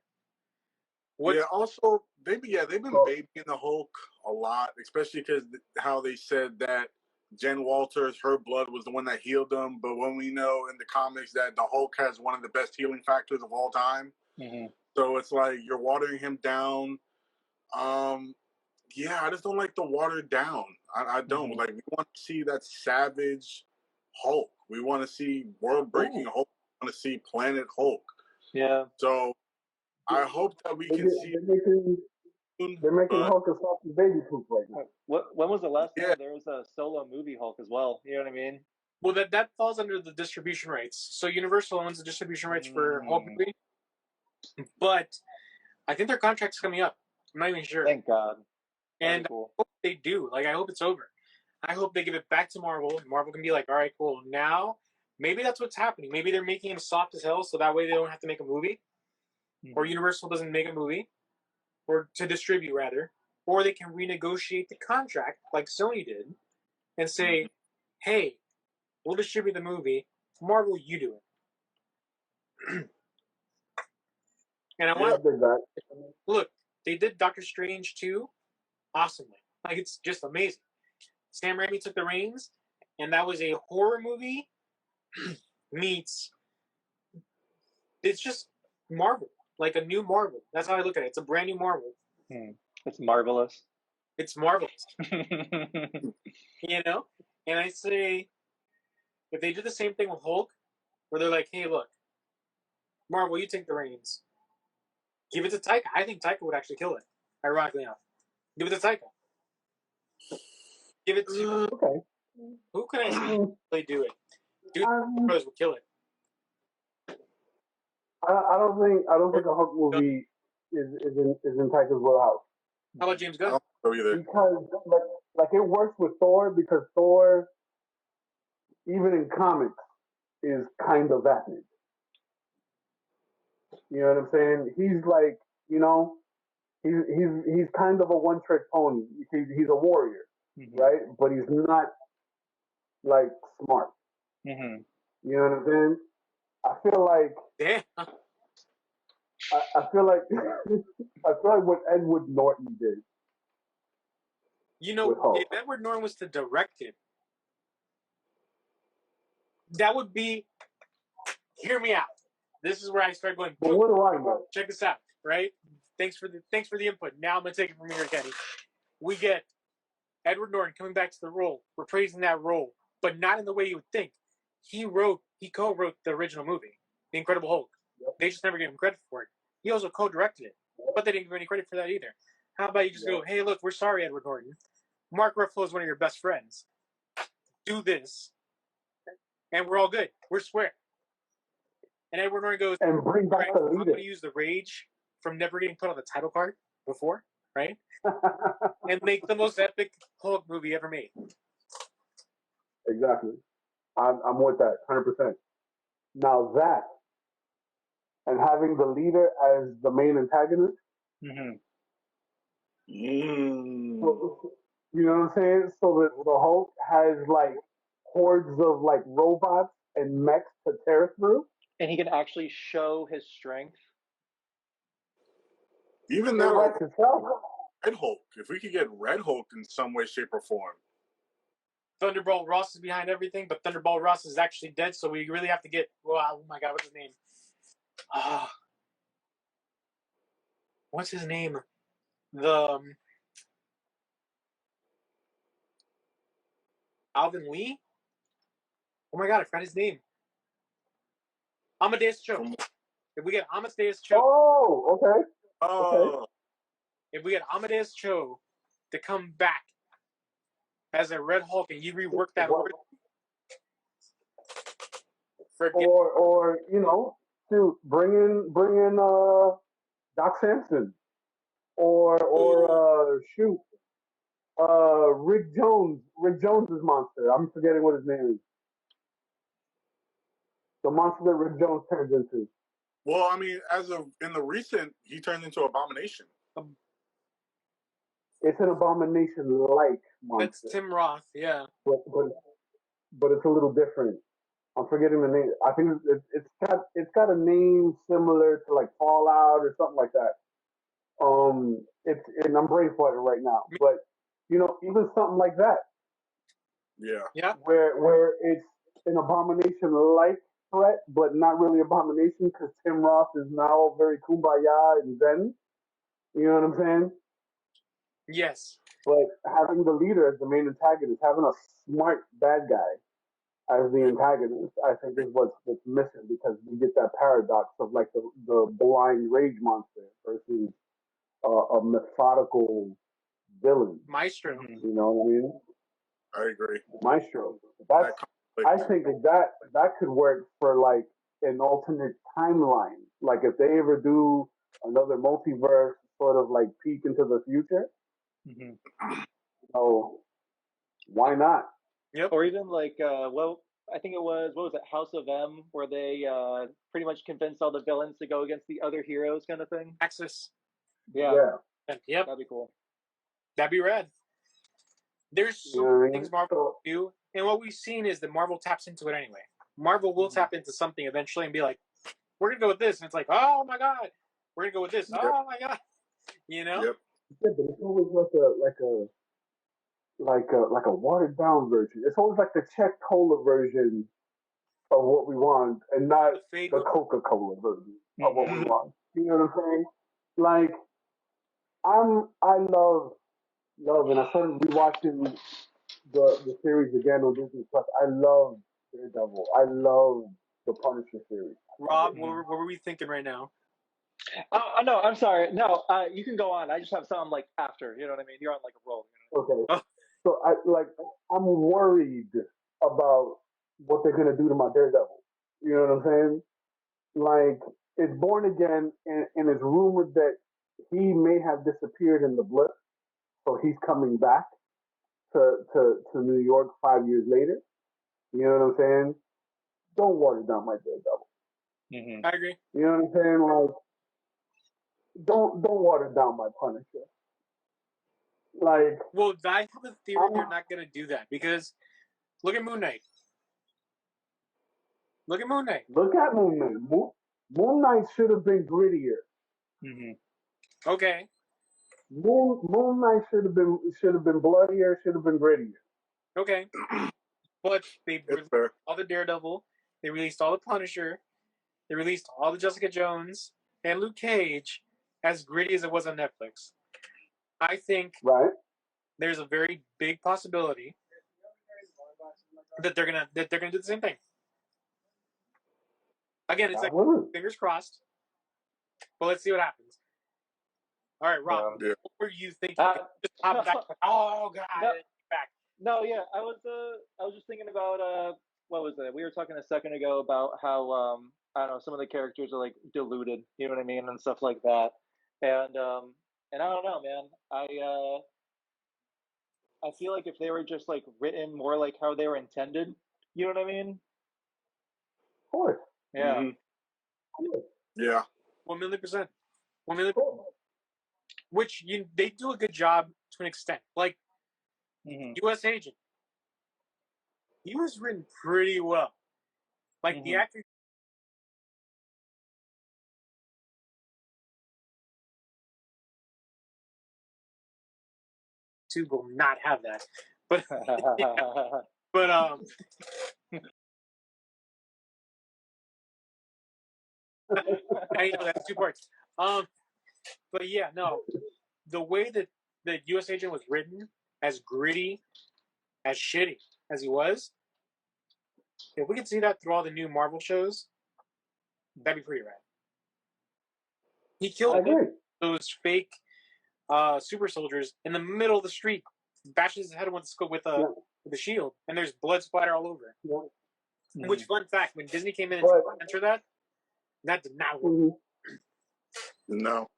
Yeah. Also, they've been babying the Hulk a lot, especially because how they said that Jen Walters, her blood was the one that healed them. But when we know in the comics that the Hulk has one of the best healing factors of all time, so it's like you're watering him down. Yeah, I just don't like the watered down. I don't like. We want to see that savage Hulk. We want to see world-breaking Hulk. We want to see Planet Hulk. Yeah. So I hope that we can see. They're making Hulk a soft baby poop right now. When was the last time there was a solo movie Hulk as well? You know what I mean? Well, that falls under the distribution rights. So Universal owns the distribution rights for Hulk movie. But I think their contract's coming up. I'm not even sure. Thank God. And I hope they do. Like, I hope it's over. I hope they give it back to Marvel. And Marvel can be like, all right, cool. Now, maybe that's what's happening. Maybe they're making him soft as hell so that way they don't have to make a movie. Or Universal doesn't make a movie. Or to distribute, rather. Or they can renegotiate the contract like Sony did and say, hey, we'll distribute the movie. Marvel, you do it. And I want to look, they did Doctor Strange 2 awesomely. Like, it's just amazing. Sam Raimi took the reins, and that was a horror movie meets, it's just Marvel. Like a new Marvel. That's how I look at it. It's a brand new Marvel. It's marvelous. It's marvelous. You know? And I say, if they do the same thing with Hulk, where they're like, hey, look, Marvel, you take the reins. Give it to Taika. I think Taika would actually kill it, ironically enough. Give it to Taika. Give it to... Okay. Who can I see really do it? Dude, brothers would kill it. I don't think a Hulk movie is in Taika's wheelhouse. How about James Gunn? Because like it works with Thor because Thor, even in comics, is kind of vapid. You know what I'm saying? He's like, he's kind of a one-trick pony. He's a warrior, right? But he's not like smart. You know what I'm saying? I feel like I feel like what Edward Norton did. You know, if Edward Norton was to direct it, that would be. Hear me out. This is where I start going. But what do I know? Check this out, right? Thanks for the input. Now I'm gonna take it from here, Kenny. We get Edward Norton coming back to the role, reprising that role, but not in the way you would think. He co-wrote the original movie, The Incredible Hulk. Yep. They just never gave him credit for it. He also co-directed it, but they didn't give him any credit for that either. How about you just go, hey, look, we're sorry, Edward Norton. Mark Ruffalo is one of your best friends. Do this, and we're all good. We're square. And Edward Norton goes, and bring back the leader. I'm going to use the rage from never getting put on the title card before, right? And make the most epic Hulk movie ever made. Exactly. I'm with that 100%. Now that, and having the leader as the main antagonist. Mm-hmm. So, you know what I'm saying? So that the Hulk has like hordes of like robots and mechs to tear through, and he can actually show his strength. Even though Red Hulk, if we could get Red Hulk in some way, shape, or form. Thunderbolt Ross is behind everything, but Thunderbolt Ross is actually dead, so we really have to get. Oh my God, what's his name? What's his name? Alvin Lee? Oh my God, I forgot his name. Amadeus Cho. If we get Amadeus Cho. Oh, okay. Oh. If we get Amadeus Cho to come back as a Red Hulk and you rework that word. Or you know, to bring in Doc Samson. Or Rick Jones. Rick Jones's monster. I'm forgetting what his name is. The monster that Rick Jones turns into. Well, I mean, in the recent, he turned into Abomination. It's an Abomination-like monster. That's Tim Roth, yeah. But it's a little different. I'm forgetting the name. I think it's got a name similar to like Fallout or something like that. And I'm brain farting right now, but you know, even something like that. Yeah. Where it's an Abomination-like threat, but not really Abomination because Tim Roth is now very kumbaya and zen. You know what I'm saying? Yes. But having the leader as the main antagonist, having a smart bad guy as the antagonist, I think is what's missing because we get that paradox of like the blind rage monster versus a methodical villain. Maestro. You know what I mean? I agree. Maestro. I think that could work for like an alternate timeline. Like if they ever do another multiverse sort of like peek into the future. So why not? Yep. Or even like I think it was House of M, where they pretty much convinced all the villains to go against the other heroes, kind of thing. Axis. Yeah. Yep. That'd be cool. That'd be rad. There's so many things Marvel do, and what we've seen is that Marvel taps into it anyway. Marvel will tap into something eventually and be like, "We're gonna go with this," and it's like, "Oh my God, we're gonna go with this." Yep. Oh my God, you know. Yep. Yeah, but it's always like a watered down version. It's always like the Czech Cola version of what we want, and not the Coca-Cola version of what we want. You know what I'm saying? Like, I love, and I started rewatching the series again on Disney Plus. I love Daredevil. I love the Punisher series. Rob, what were we thinking right now? No, I'm sorry. No, you can go on. I just have something like after. You know what I mean? You're on like a roll. Okay. So I'm worried about what they're gonna do to my Daredevil. You know what I'm saying? Like, it's Born Again, and it's rumored that he may have disappeared in the blip, so he's coming back to New York 5 years later. You know what I'm saying? Don't water down my Daredevil. I agree. You know what I'm saying? Like, don't water down my Punisher. Like, well, I have a theory they're not gonna do that because look at Moon Knight. Look at Moon Knight. Moon Knight should have been grittier. Okay. Moon Knight should have been bloodier. Should have been grittier. Okay. But they released all the Daredevil. They released all the Punisher. They released all the Jessica Jones and Luke Cage, as gritty as it was on Netflix. I think there's a very big possibility that they're gonna do the same thing. Again, it's like fingers crossed, but let's see what happens. All right, Rob, what were you thinking? Just pop back. Oh God, back. No, yeah, I was just thinking about what was it? We were talking a second ago about how I don't know, some of the characters are like diluted, you know what I mean, and stuff like that. And I don't know, man. I feel like if they were just like written more like how they were intended, you know what I mean? Of course. Yeah. Mm-hmm. Yeah. 1,000,000%. 1,000,000%. Which they do a good job to an extent. Like U.S. Agent, he was written pretty well. Like the actor. Two will not have that, but but I know that's 2 parts. But yeah, no, the way that the U.S. Agent was written, as gritty, as shitty as he was, if we could see that through all the new Marvel shows, that'd be pretty rad. He killed those fake super soldiers in the middle of the street, bashes his head with a shield, and there's blood splatter all over. Yeah. Which, fun fact, when Disney came in and censored that did not work. No.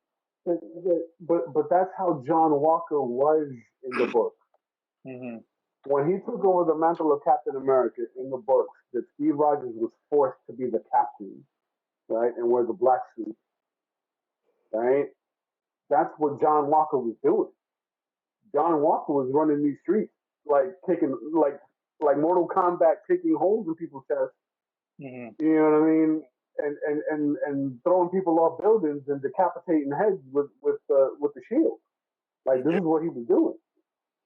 But that's how John Walker was in the book. When he took over the mantle of Captain America in the books, that Steve Rogers was forced to be the captain, right, and wear the black suit, right? That's what John Walker was doing. John Walker was running these streets, like kicking, like Mortal Kombat, kicking holes in people's chests. You know what I mean? And throwing people off buildings and decapitating heads with the shield. Like this is what he was doing.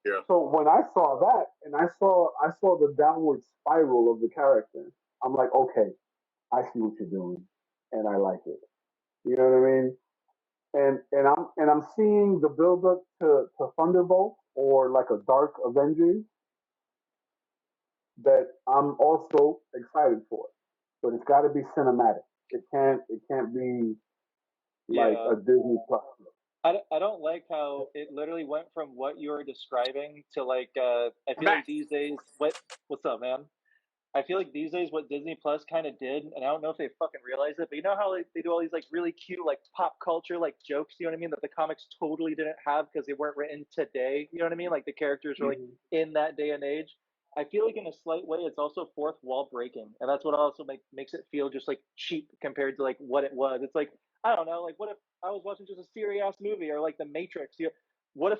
Yeah. So when I saw that, and I saw the downward spiral of the character, I'm like, okay, I see what you're doing, and I like it. You know what I mean? And I'm seeing the build up to Thunderbolt or like a Dark Avengers that I'm also excited for, but it's got to be cinematic. It can't be like a Disney Plus. I don't like how it literally went from what you were describing to like I feel like these days what's up, man? I feel like these days what Disney Plus kind of did, and I don't know if they fucking realize it, but you know how like, they do all these like really cute like pop culture like jokes, you know what I mean, that the comics totally didn't have because they weren't written today, you know what I mean? Like the characters were like in that day and age. I feel like in a slight way it's also fourth wall breaking, and that's what also makes it feel just like cheap compared to like what it was. It's like, I don't know, like what if I was watching just a serious movie or like The Matrix? You know, what if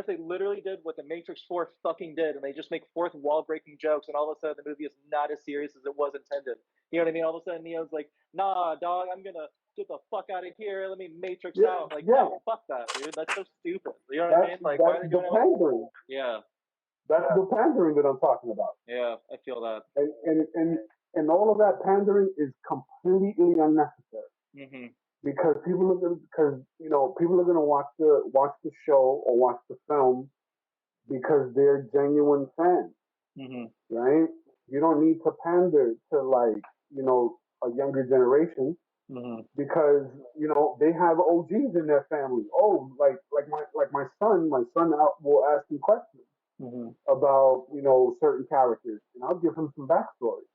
they literally did what The Matrix 4 fucking did, and they just make fourth wall breaking jokes, and all of a sudden the movie is not as serious as it was intended? You know what I mean? All of a sudden Neo's like, nah, dog, I'm gonna get the fuck out of here. Let me Matrix out. Like, no, fuck that, dude. That's so stupid. You know what I mean? Like, why are they doing pandering? Yeah. That's the pandering that I'm talking about. Yeah, I feel that. And all of that pandering is completely unnecessary. Because people are gonna watch the show or watch the film because they're genuine fans, right? You don't need to pander to a younger generation because they have OGs in their family. Oh, like my son will ask me questions about certain characters, and I'll give him some backstory.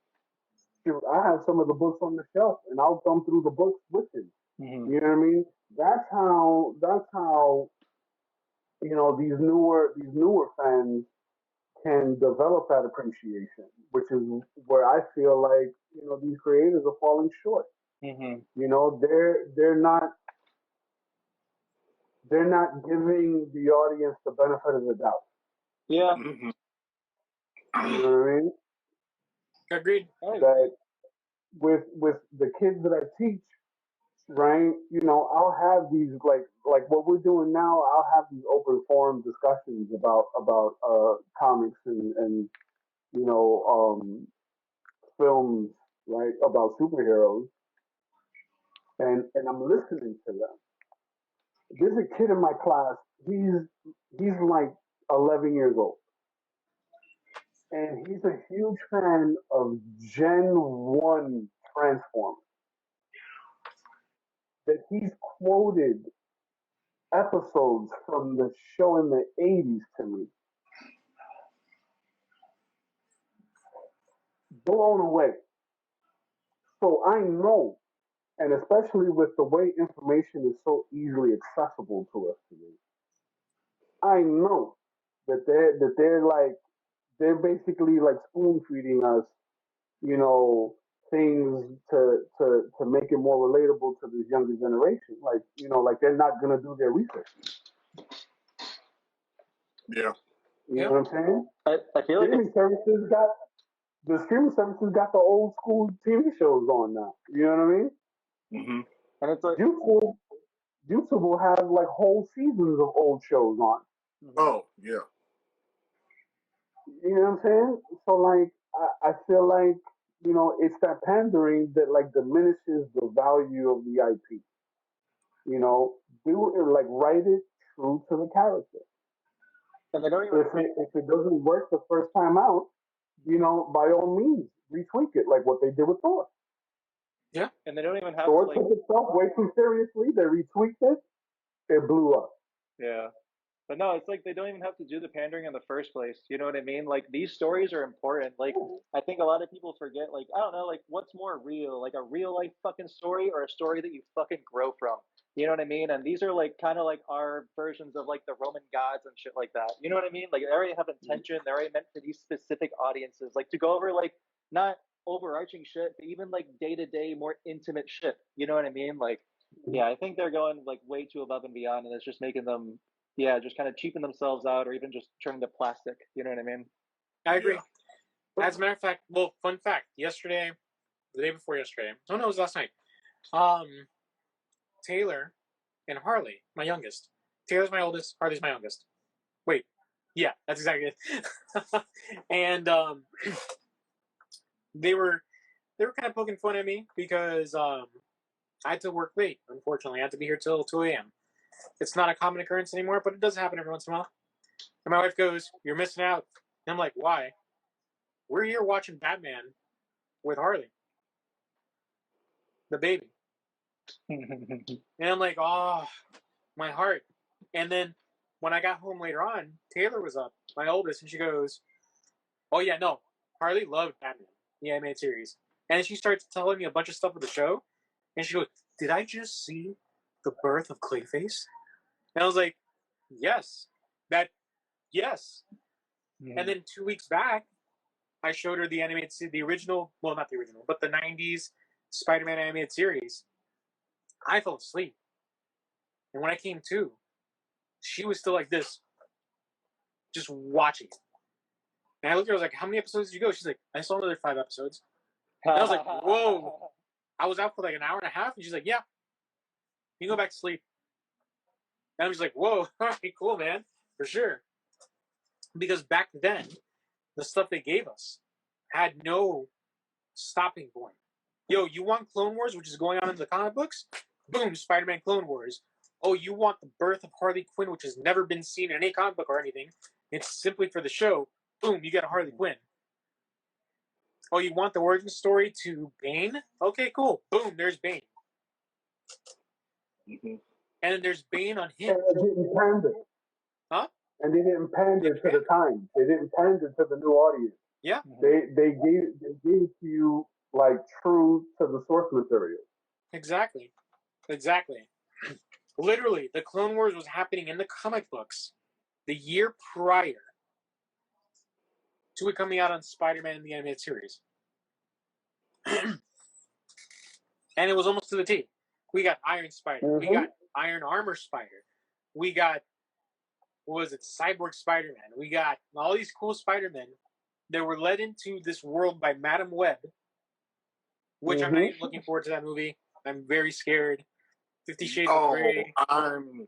Shoot, I have some of the books on the shelf, and I'll thumb through the books with him. You know what I mean? That's how these newer fans can develop that appreciation, which is where I feel like these creators are falling short. They're not giving the audience the benefit of the doubt. Yeah. You know what I mean? Agreed. That with the kids that I teach, right? I'll have these like what we're doing now. I'll have these open forum discussions about comics and films, right, about superheroes, and I'm listening to them. There's a kid in my class. He's like 11 years old. And he's a huge fan of Gen 1 Transformers. That he's quoted episodes from the show in the 80s to me. Blown away. So I know, and especially with the way information is so easily accessible to us today, I know that they're basically like spoon feeding us, you know, things to make it more relatable to this younger generation. Like, you know, like they're not gonna do their research. Yeah. You know what I'm saying? I feel like The streaming services got the old school TV shows on now. You know what I mean? Mm-hmm. And it's like YouTube will have like whole seasons of old shows on. Oh, yeah. You know what I'm saying? So like I feel like, you know, it's that pandering that like diminishes the value of the IP. You know, do it like write it true to the character. and they don't even, If it doesn't work the first time out, you know, by all means, retweak it like what they did with Thor. Yeah. And they don't even have Thor to, took itself way too seriously. They retweaked it. It blew up. Yeah. But no, it's like they don't even have to do the pandering in the first place. You know what I mean? Like these stories are important. Like I think a lot of people forget, like, I don't know, like what's more real? Like a real life fucking story or a story that you fucking grow from. You know what I mean? And these are like kind of like our versions of like the Roman gods and shit like that. You know what I mean? Like they already have intention. They're already meant for these specific audiences. Like to go over like not overarching shit, but even like day to day, more intimate shit. You know what I mean? Like, yeah, I think they're going like way too above and beyond, and it's just making them, yeah, just kind of cheapen themselves out, or even just turning to plastic. You know what I mean? I agree. Yeah. As a matter of fact, well, fun fact: yesterday, the day before yesterday, oh no, it was last night. Taylor and Harley, my youngest. Taylor's my oldest. Harley's my youngest. Wait, yeah, that's exactly it. And they were kind of poking fun at me because I had to work late. Unfortunately, I had to be here till 2 a.m. It's not a common occurrence anymore, but it does happen every once in a while. And my wife goes, "You're missing out." And I'm like, "Why?" "We're here watching Batman with Harley, the baby." And I'm like, "Oh, my heart." And then when I got home later on, Taylor was up, my oldest, and she goes, "Oh yeah, no, Harley loved Batman, the animated series." And she starts telling me a bunch of stuff of the show, and she goes, "Did I just see the birth of Clayface?" And I was like, "Yes, yes." And then 2 weeks back, I showed her the animated, the original, well, not the original, but the 90s Spider-Man animated series. I fell asleep. And when I came to, she was still like this, just watching it. And I looked at her, I was like, "How many episodes did you go?" She's like, "I saw another 5 episodes." And I was like, "Whoa." I was out for like an hour and a half, and she's like, "Yeah, you can go back to sleep." And I was like, "Whoa, all right, cool, man, for sure." Because back then, the stuff they gave us had no stopping point. Yo, you want Clone Wars, which is going on in the comic books? Boom, Spider-Man Clone Wars. Oh, you want the birth of Harley Quinn, which has never been seen in any comic book or anything? It's simply for the show. Boom, you get a Harley Quinn. Oh, you want the origin story to Bane? Okay, cool. Boom, there's Bane. Mm-hmm. And then there's Bane on him. And they didn't pander. Huh? And they didn't pander to the time. They didn't pander to the new audience. Yeah. They gave it to you like true to the source material. Exactly. Literally, the Clone Wars was happening in the comic books the year prior to it coming out on Spider-Man in the animated series. And it was almost to the T. We got Iron Spider. Mm-hmm. We got Iron Armor Spider. We got, what was it, Cyborg Spider-Man. We got all these cool Spider-Men that were led into this world by Madam Web, which I'm not even looking forward to that movie. I'm very scared. 50 Shades of Grey. I am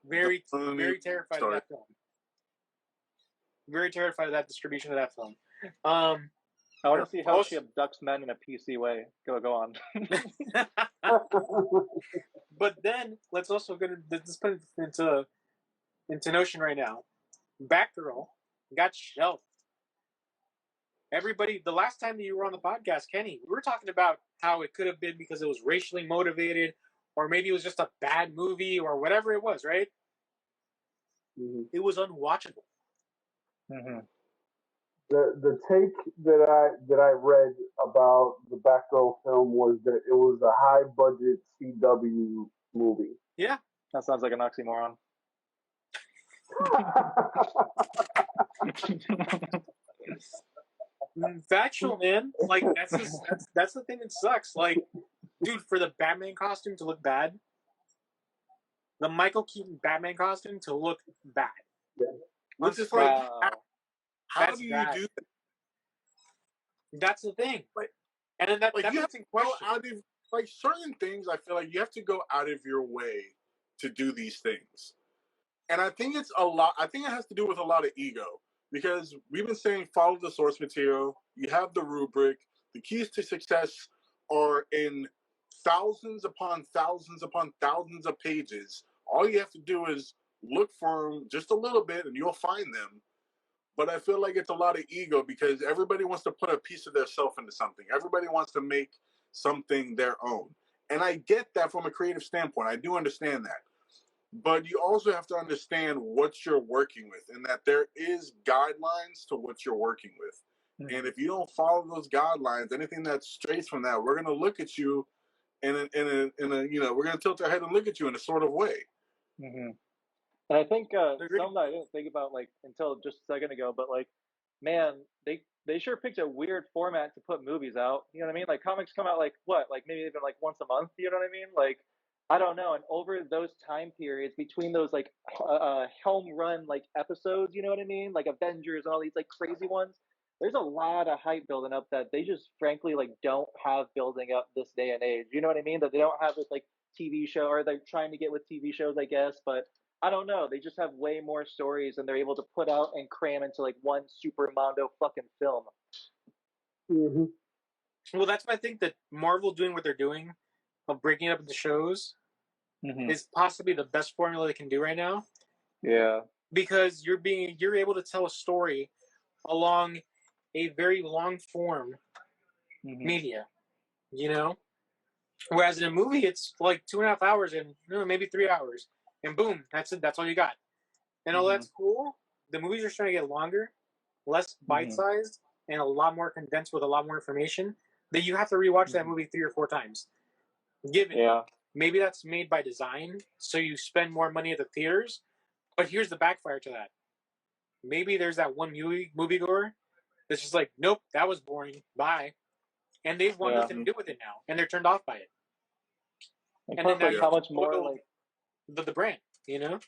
very, very terrified of that film. Very terrified of that distribution of that film. I want to see how she abducts men in a PC way. Go on. But then let's also let's put it into notion right now. Batgirl got shelved. Everybody, the last time that you were on the podcast, Kenny, we were talking about how it could have been because it was racially motivated, or maybe it was just a bad movie, or whatever it was, right? Mm-hmm. It was unwatchable. Mm-hmm. The take that I read about the Batgirl film was that it was a high budget CW movie. Yeah, that sounds like an oxymoron. Factual, man. Like that's the thing that sucks. Like, dude, for the Batman costume to look bad, the Michael Keaton Batman costume to look bad. Yeah. Which is like, how do you bad. do that? That's the thing. And then that you have to go out of certain things. I feel like you have to go out of your way to do these things, and I think it's a lot. I think it has to do with a lot of ego. Because we've been saying follow the source material. You have the rubric. The keys to success are in thousands upon thousands upon thousands of pages. All you have to do is look for them just a little bit and you'll find them. But I feel like it's a lot of ego because everybody wants to put a piece of their self into something. Everybody wants to make something their own. And I get that from a creative standpoint. I do understand that. But you also have to understand what you're working with and that there is guidelines to what you're working with. Mm-hmm. And if you don't follow those guidelines, anything that strays from that, we're going to look at you in a we're going to tilt our head and look at you in a sort of way. Mm-hmm. And I think something I didn't think about until just a second ago, but man, they sure picked a weird format to put movies out. You know what I mean? Like comics come out maybe even once a month. You know what I mean? I don't know. And over those time periods between those home run episodes, you know what I mean? Like Avengers and all these crazy ones. There's a lot of hype building up that they just frankly don't have building up this day and age. You know what I mean? That they don't have this TV show, or they're trying to get with TV shows, I guess. But I don't know. They just have way more stories and they're able to put out and cram into one super mondo fucking film. Mm-hmm. Well, that's why I think that Marvel doing what they're doing of breaking up into shows is possibly the best formula they can do right now. Yeah. Because you're able to tell a story along a very long form media, you know? Whereas in a movie, it's 2.5 hours and maybe 3 hours. And boom, that's it. That's all you got. And all that's cool. The movies are starting to get longer, less bite-sized, and a lot more condensed with a lot more information that you have to rewatch that movie 3 or 4 times. Maybe that's made by design, so you spend more money at the theaters. But here's the backfire to that. Maybe there's that one moviegoer that's just nope, that was boring. Bye. And they want nothing to do with it now, and they're turned off by it. And then how much more the brand, you know?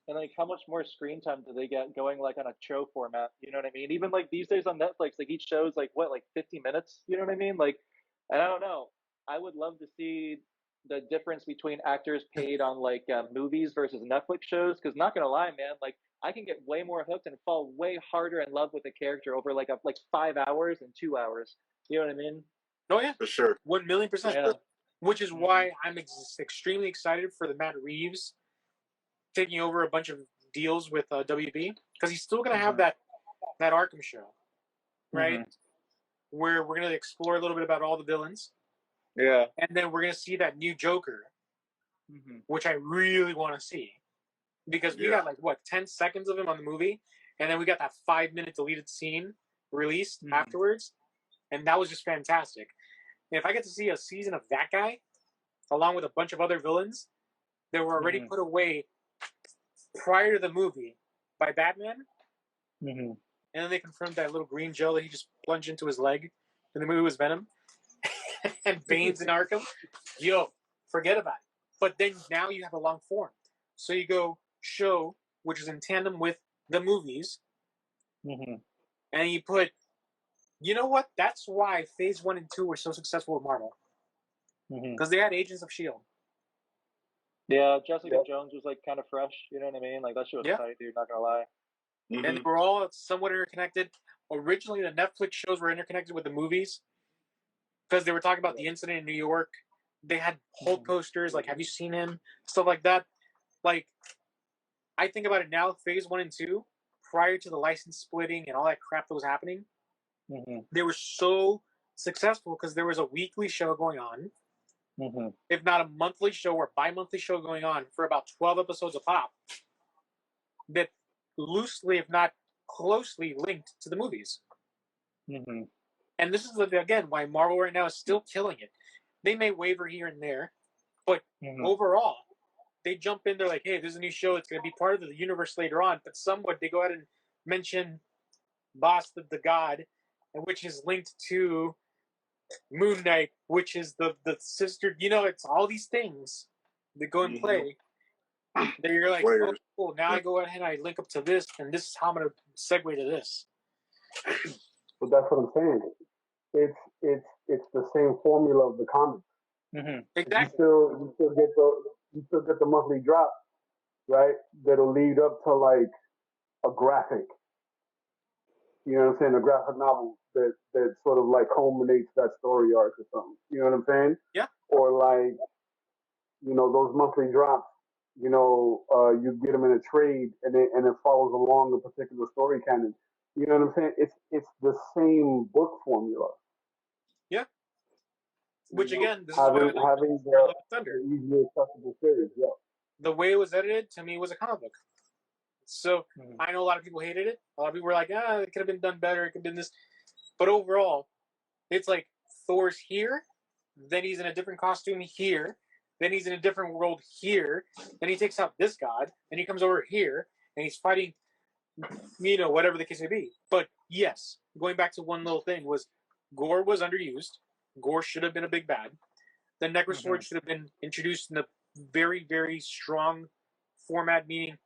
And how much more screen time do they get going on a show format? You know what I mean? Even these days on Netflix, each show is 50 minutes. You know what I mean? And I don't know. I would love to see the difference between actors paid on movies versus Netflix shows. Because not gonna lie, man, I can get way more hooked and fall way harder in love with a character over 5 hours and 2 hours. You know what I mean? Oh yeah, for sure, 1,000,000%. Yeah. Which is why I'm extremely excited for the Matt Reeves taking over a bunch of deals with WB, because he's still gonna have that Arkham show, right? Where we're gonna explore a little bit about all the villains. Yeah. And then we're gonna see that new Joker, which I really want to see, because we got 10 seconds of him on the movie, and then we got that 5-minute deleted scene released afterwards, and that was just fantastic. And if I get to see a season of that guy, along with a bunch of other villains that were already put away prior to the movie by Batman, and then they confirmed that little green gel that he just plunged into his leg in the movie was Venom, and Bane's in Arkham, forget about it. But then now you have a long form. So you go show, which is in tandem with the movies, and you put, you know what? That's why Phase 1 and 2 were so successful with Marvel. Because they had Agents of S.H.I.E.L.D. Yeah, Jessica Jones was kind of fresh. You know what I mean? That shit was tight, dude. Not gonna lie. And we're all somewhat interconnected. Originally, the Netflix shows were interconnected with the movies because they were talking about the incident in New York. They had whole posters have you seen him? Stuff like that. I think about it now, Phase 1 and 2, prior to the license splitting and all that crap that was happening, they were so successful because there was a weekly show going on, if not a monthly show or bi-monthly show going on for about 12 episodes a pop, that loosely, if not closely linked to the movies. And this is, again, why Marvel right now is still killing it. They may waver here and there, but overall, they jump in, they're like, hey, there's a new show, it's going to be part of the universe later on, but somewhat they go ahead and mention Boss the God, and which is linked to Moon Knight, which is the sister, it's all these things that go in play. That you're like, oh, cool, now I go ahead and I link up to this, and this is how I'm going to segue to this. But that's what I'm saying. It's the same formula of the comics. Exactly. You still get the monthly drop, right? That'll lead up to like a graphic. You know what I'm saying? A graphic novel that sort of like culminates that story arc or something. You know what I'm saying? Yeah. Or like, those monthly drops. You get them in a trade, and it follows along a particular story canon. You know what I'm saying? It's the same book formula. Yeah. Which again, this having is what having the easily accessible series. Yeah. The way it was edited to me was a comic book. So I know a lot of people hated it. A lot of people were like, it could have been done better. It could have been this. But overall, it's like Thor's here, then he's in a different costume here, then he's in a different world here, then he takes out this god, and he comes over here, and he's fighting, whatever the case may be. But yes, going back to one little thing was Gore was underused. Gore should have been a big bad. The Necrosword should have been introduced in a very, very strong format, meaning,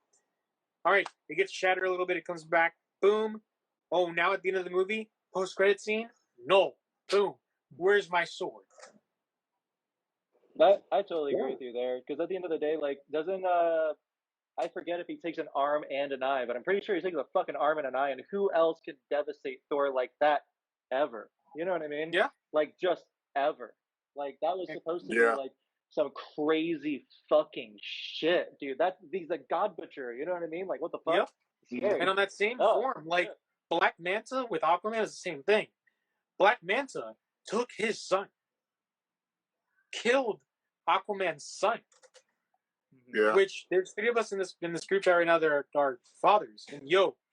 all right, it gets shattered a little bit, it comes back, boom. Oh, now at the end of the movie, post-credit scene, no, boom. Where's my sword? I totally agree with you there, because at the end of the day, like, doesn't I forget if he takes an arm and an eye, but I'm pretty sure he takes a fucking arm and an eye, and who else can devastate Thor like that ever? You know what I mean? Yeah. Like, just ever. Like, that was supposed to be like some crazy fucking shit, dude. He's a god butcher. You know what I mean? Like, what the fuck? Yep. And on that same form, like Black Manta with Aquaman is the same thing. Black Manta took his son, killed Aquaman's son. Yeah. Which there's 3 of us in this group chat right now that are fathers. And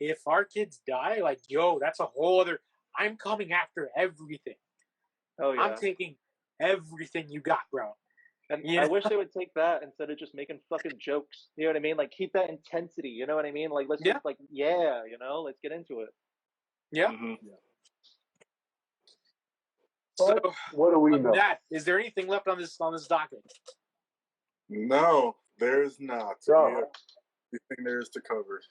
if our kids die, like that's a whole other. I'm coming after everything. Oh yeah. I'm taking everything you got, bro. And I wish they would take that instead of just making fucking jokes. You know what I mean? Like, keep that intensity. You know what I mean? Like, let's just let's get into it. Yeah. So what do we know? Is there anything left on this docket? No, there's not. Everything there is to cover.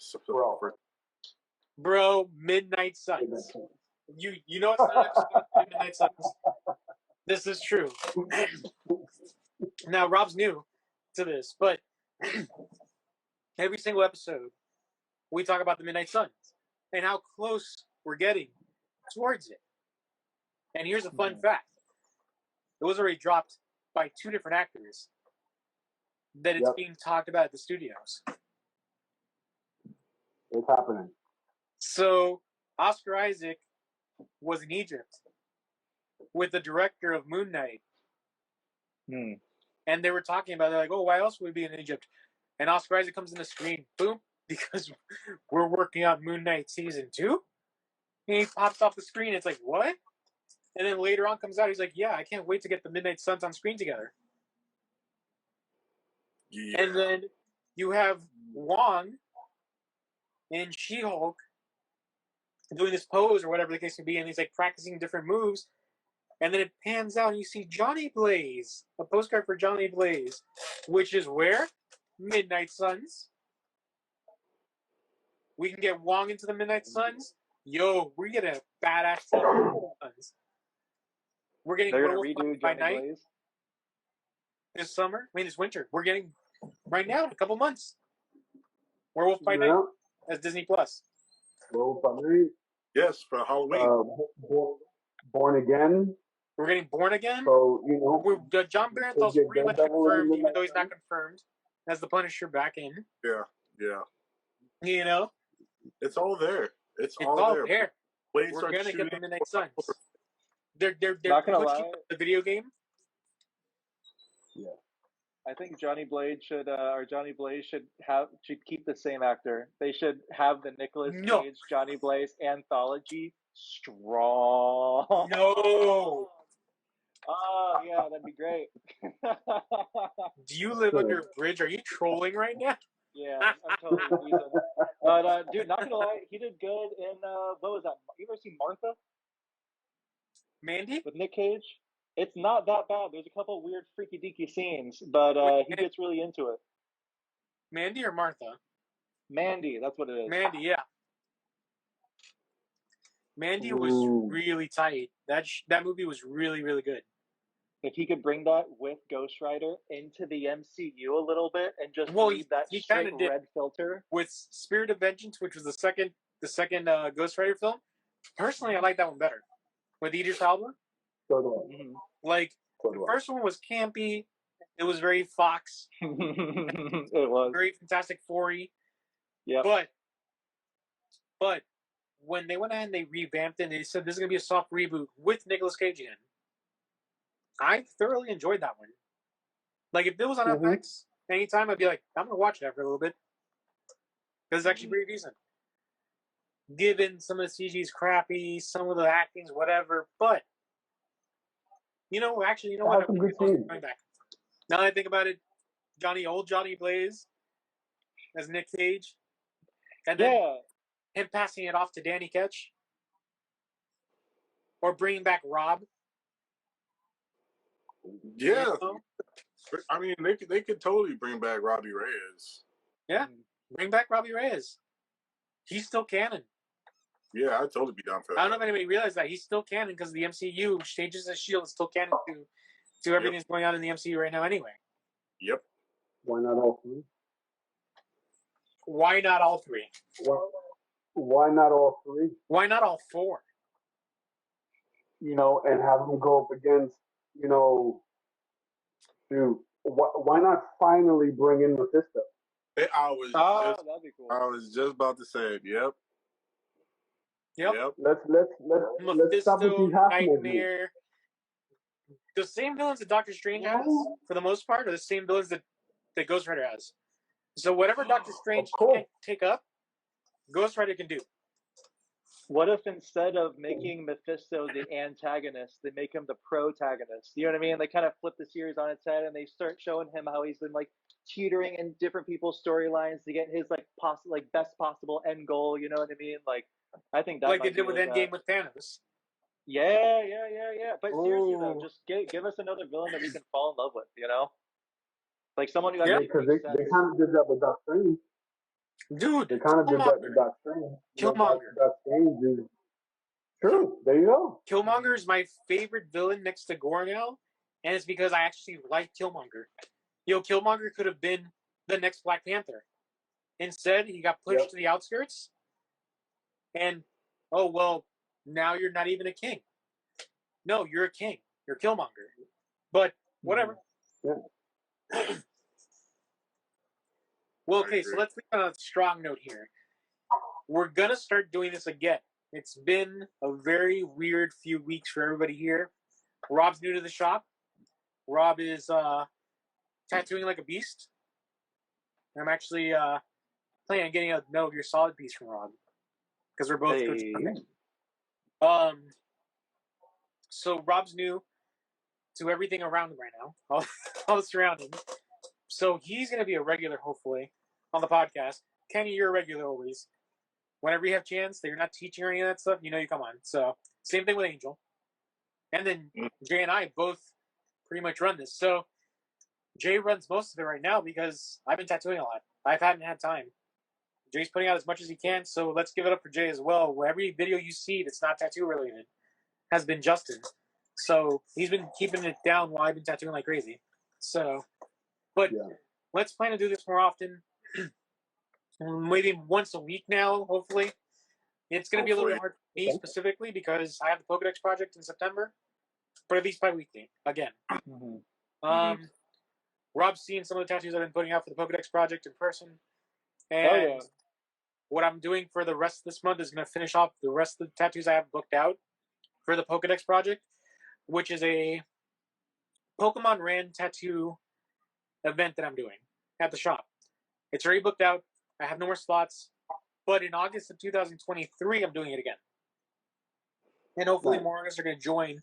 Bro, Midnight Suns. You know it's not Midnight Suns. This is true. Now, Rob's new to this, but every single episode, we talk about the Midnight Suns and how close we're getting towards it. And here's a fun fact. It was already dropped by 2 different actors that it's being talked about at the studios. It's happening. So, Oscar Isaac was in Egypt with the director of Moon Knight. And they were talking about, they're like, oh, why else would we be in Egypt? And Oscar Isaac comes in the screen, boom, because we're working on Moon Knight Season 2. And he pops off the screen, it's like, what? And then later on comes out, he's like, yeah, I can't wait to get the Midnight Suns on screen together. Yeah. And then you have Wong in She-Hulk doing this pose or whatever the case may be, and he's like practicing different moves. And then it pans out and you see Johnny Blaze, a postcard for Johnny Blaze, which is where? Midnight Suns. We can get Wong into the Midnight Suns. We're getting a badass Suns. We're getting Werewolf by Night this summer. I mean, this winter. We're getting right now in a couple months. Werewolf by Night as Disney Plus. Werewolf by Night. Yes, for Halloween. Born Again. We're getting Born Again. So John Barenthal's pretty much confirmed, even though he's not confirmed, as the Punisher back in. Yeah. You know, it's all there. It's all there. We're gonna get the Midnight Suns. They're not gonna pushing lie. the video game. Yeah. I think Johnny Blaze should keep the same actor. They should have the Nicolas Cage Johnny Blaze anthology strong. No. Oh yeah, that'd be great. Do you live under a bridge? Are you trolling right now? Yeah, I'm totally teasing. But dude, not gonna lie, he did good in what was that? You ever seen Martha? Mandy? With Nick Cage? It's not that bad. There's a couple weird freaky deaky scenes, but he gets really into it. Mandy or Martha? Mandy, that's what it is. Mandy, yeah. Mandy was really tight. That movie was really, really good. If he could bring that with Ghost Rider into the MCU a little bit and just leave that straight red filter. With Spirit of Vengeance, which was the second Ghost Rider film, personally I like that one better. With Idris Elba. Like, the first one was campy. It was very Fox. It was. Very Fantastic Four-y. Yeah. But when they went ahead and they revamped it and they said this is going to be a soft reboot with Nicolas Cage in, I thoroughly enjoyed that one. Like, if it was on FX anytime, I'd be like, I'm going to watch that for a little bit. Because it's actually pretty decent. Given some of the CG's crappy, some of the acting's whatever, but you know what? Going back. Now that I think about it, old Johnny Blaze as Nick Cage, and then him passing it off to Danny Ketch, or bringing back Rob. Yeah, you know? I mean they could totally bring back Robbie Reyes. Yeah, bring back Robbie Reyes. He's still canon. Yeah, I'd totally be down for that. I don't know if anybody realized that he's still canon because the MCU changes the shield is still canon to everything that's going on in the MCU right now anyway. Yep. Why not all three? Why not all three? Why not all three? Why not all four? You know, and have them go up against, you know, dude, why not finally bring in Mephisto? That'd be cool. I was just about to say it. Yep. Let's stop with these Nightmare. The same villains that Doctor Strange has, for the most part, are the same villains that Ghost Rider has. So whatever Doctor Strange can't take up, Ghost Rider can do. What if instead of making Mephisto the antagonist, they make him the protagonist? You know what I mean? They kind of flip the series on its head and they start showing him how he's been like teetering in different people's storylines to get his best possible end goal. You know what I mean? Like, I think that like they did with Endgame with Thanos. Yeah. But seriously though, just give us another villain that we can fall in love with. You know, like someone who has because they kind of did that with Doctor Strange. Dude, they kind of did that with Doctor Strange. Killmonger. Doctor Strange is true. There you go. Killmonger is my favorite villain next to Gore now, and it's because I actually like Killmonger. Killmonger could have been the next Black Panther. Instead, he got pushed to the outskirts, and now you're not even a king. No, you're a king. You're Killmonger. But whatever. Yeah. Well, okay, so let's leave on a strong note here. We're going to start doing this again. It's been a very weird few weeks for everybody here. Rob's new to the shop. Rob is tattooing like a beast. I'm actually planning on getting a Metal Gear Solid piece from Rob. Because we're both So Rob's new to everything around him right now. All surrounding. So he's going to be a regular, hopefully, on the podcast. Kenny, you're a regular always. Whenever you have chance, that you're not teaching or any of that stuff, you come on. So same thing with Angel. And then Jay and I both pretty much run this. So Jay runs most of it right now because I've been tattooing a lot. I hadn't had time. Jay's putting out as much as he can, so let's give it up for Jay as well. Where every video you see that's not tattoo related has been Justin. So he's been keeping it down while I've been tattooing like crazy. So, but let's plan to do this more often. Maybe once a week now, hopefully. It's going to be a little bit hard for me specifically because I have the Pokedex project in September, but at least bi-weekly, again. Rob's seen some of the tattoos I've been putting out for the Pokedex project in person. And what I'm doing for the rest of this month is going to finish off the rest of the tattoos I have booked out for the Pokedex project, which is a Pokemon Ran tattoo event that I'm doing at the shop. It's already booked out. I have no more slots. But in August of 2023, I'm doing it again. And hopefully more artists are going to join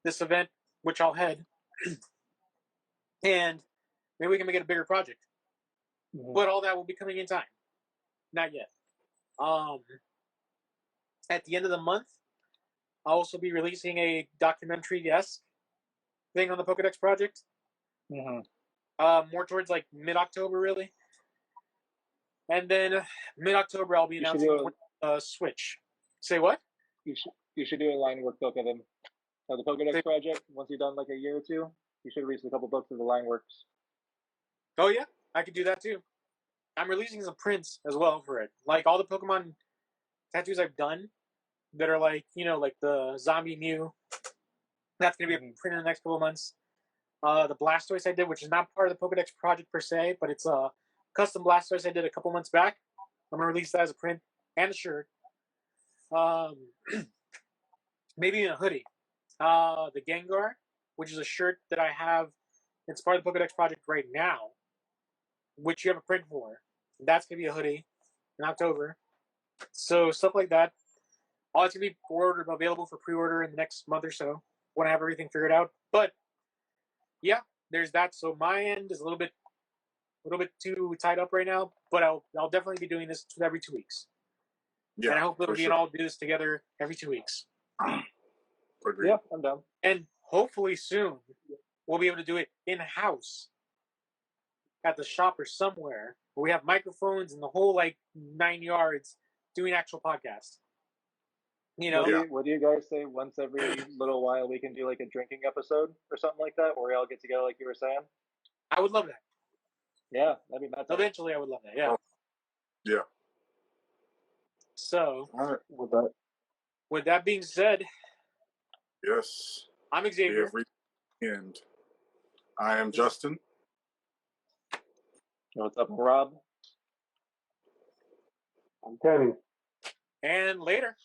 this event, which I'll head. And maybe we can make it a bigger project. Mm-hmm. But all that will be coming in time. Not yet. At the end of the month, I'll also be releasing a documentary-esque thing on the Pokedex project. Mm-hmm. More towards like mid-October, really. And then mid-October, I'll be announcing Switch. Say what? You should do a line work book of them. The Pokedex project, once you've done like a year or two, you should release a couple books of the line works. Oh, yeah. I could do that, too. I'm releasing some prints as well for it. Like, all the Pokemon tattoos I've done that are like, you know, like the Zombie Mew. That's going to be a print in the next couple of months. The Blastoise I did, which is not part of the Pokedex project per se, but it's a custom Blastoise I did a couple months back. I'm going to release that as a print and a shirt. Maybe in a hoodie. The Gengar, which is a shirt that I have. It's part of the Pokedex project right now, which you have a print for. That's going to be a hoodie in October. So stuff like that. All it's going to be available for pre-order in the next month or so when I have everything figured out. But yeah, there's that. So my end is a little bit too tied up right now, but I'll definitely be doing this every 2 weeks. Yeah, and I hope that we can all do this together every 2 weeks. Yeah, I'm down. And hopefully soon we'll be able to do it in-house at the shop or somewhere where we have microphones and the whole like 9 yards doing actual podcasts. You know, what do you guys say? Once every little while we can do like a drinking episode or something like that, where we all get together, like you were saying. I would love that. Yeah, I mean that's eventually I would love that. Yeah. Yeah. So, all right. With that being said, yes, I'm Xavier, and I am Justin. What's up, Rob? I'm Kenny. And later.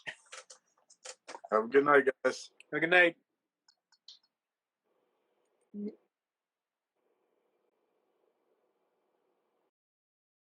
Have a good night, guys. Have a good night.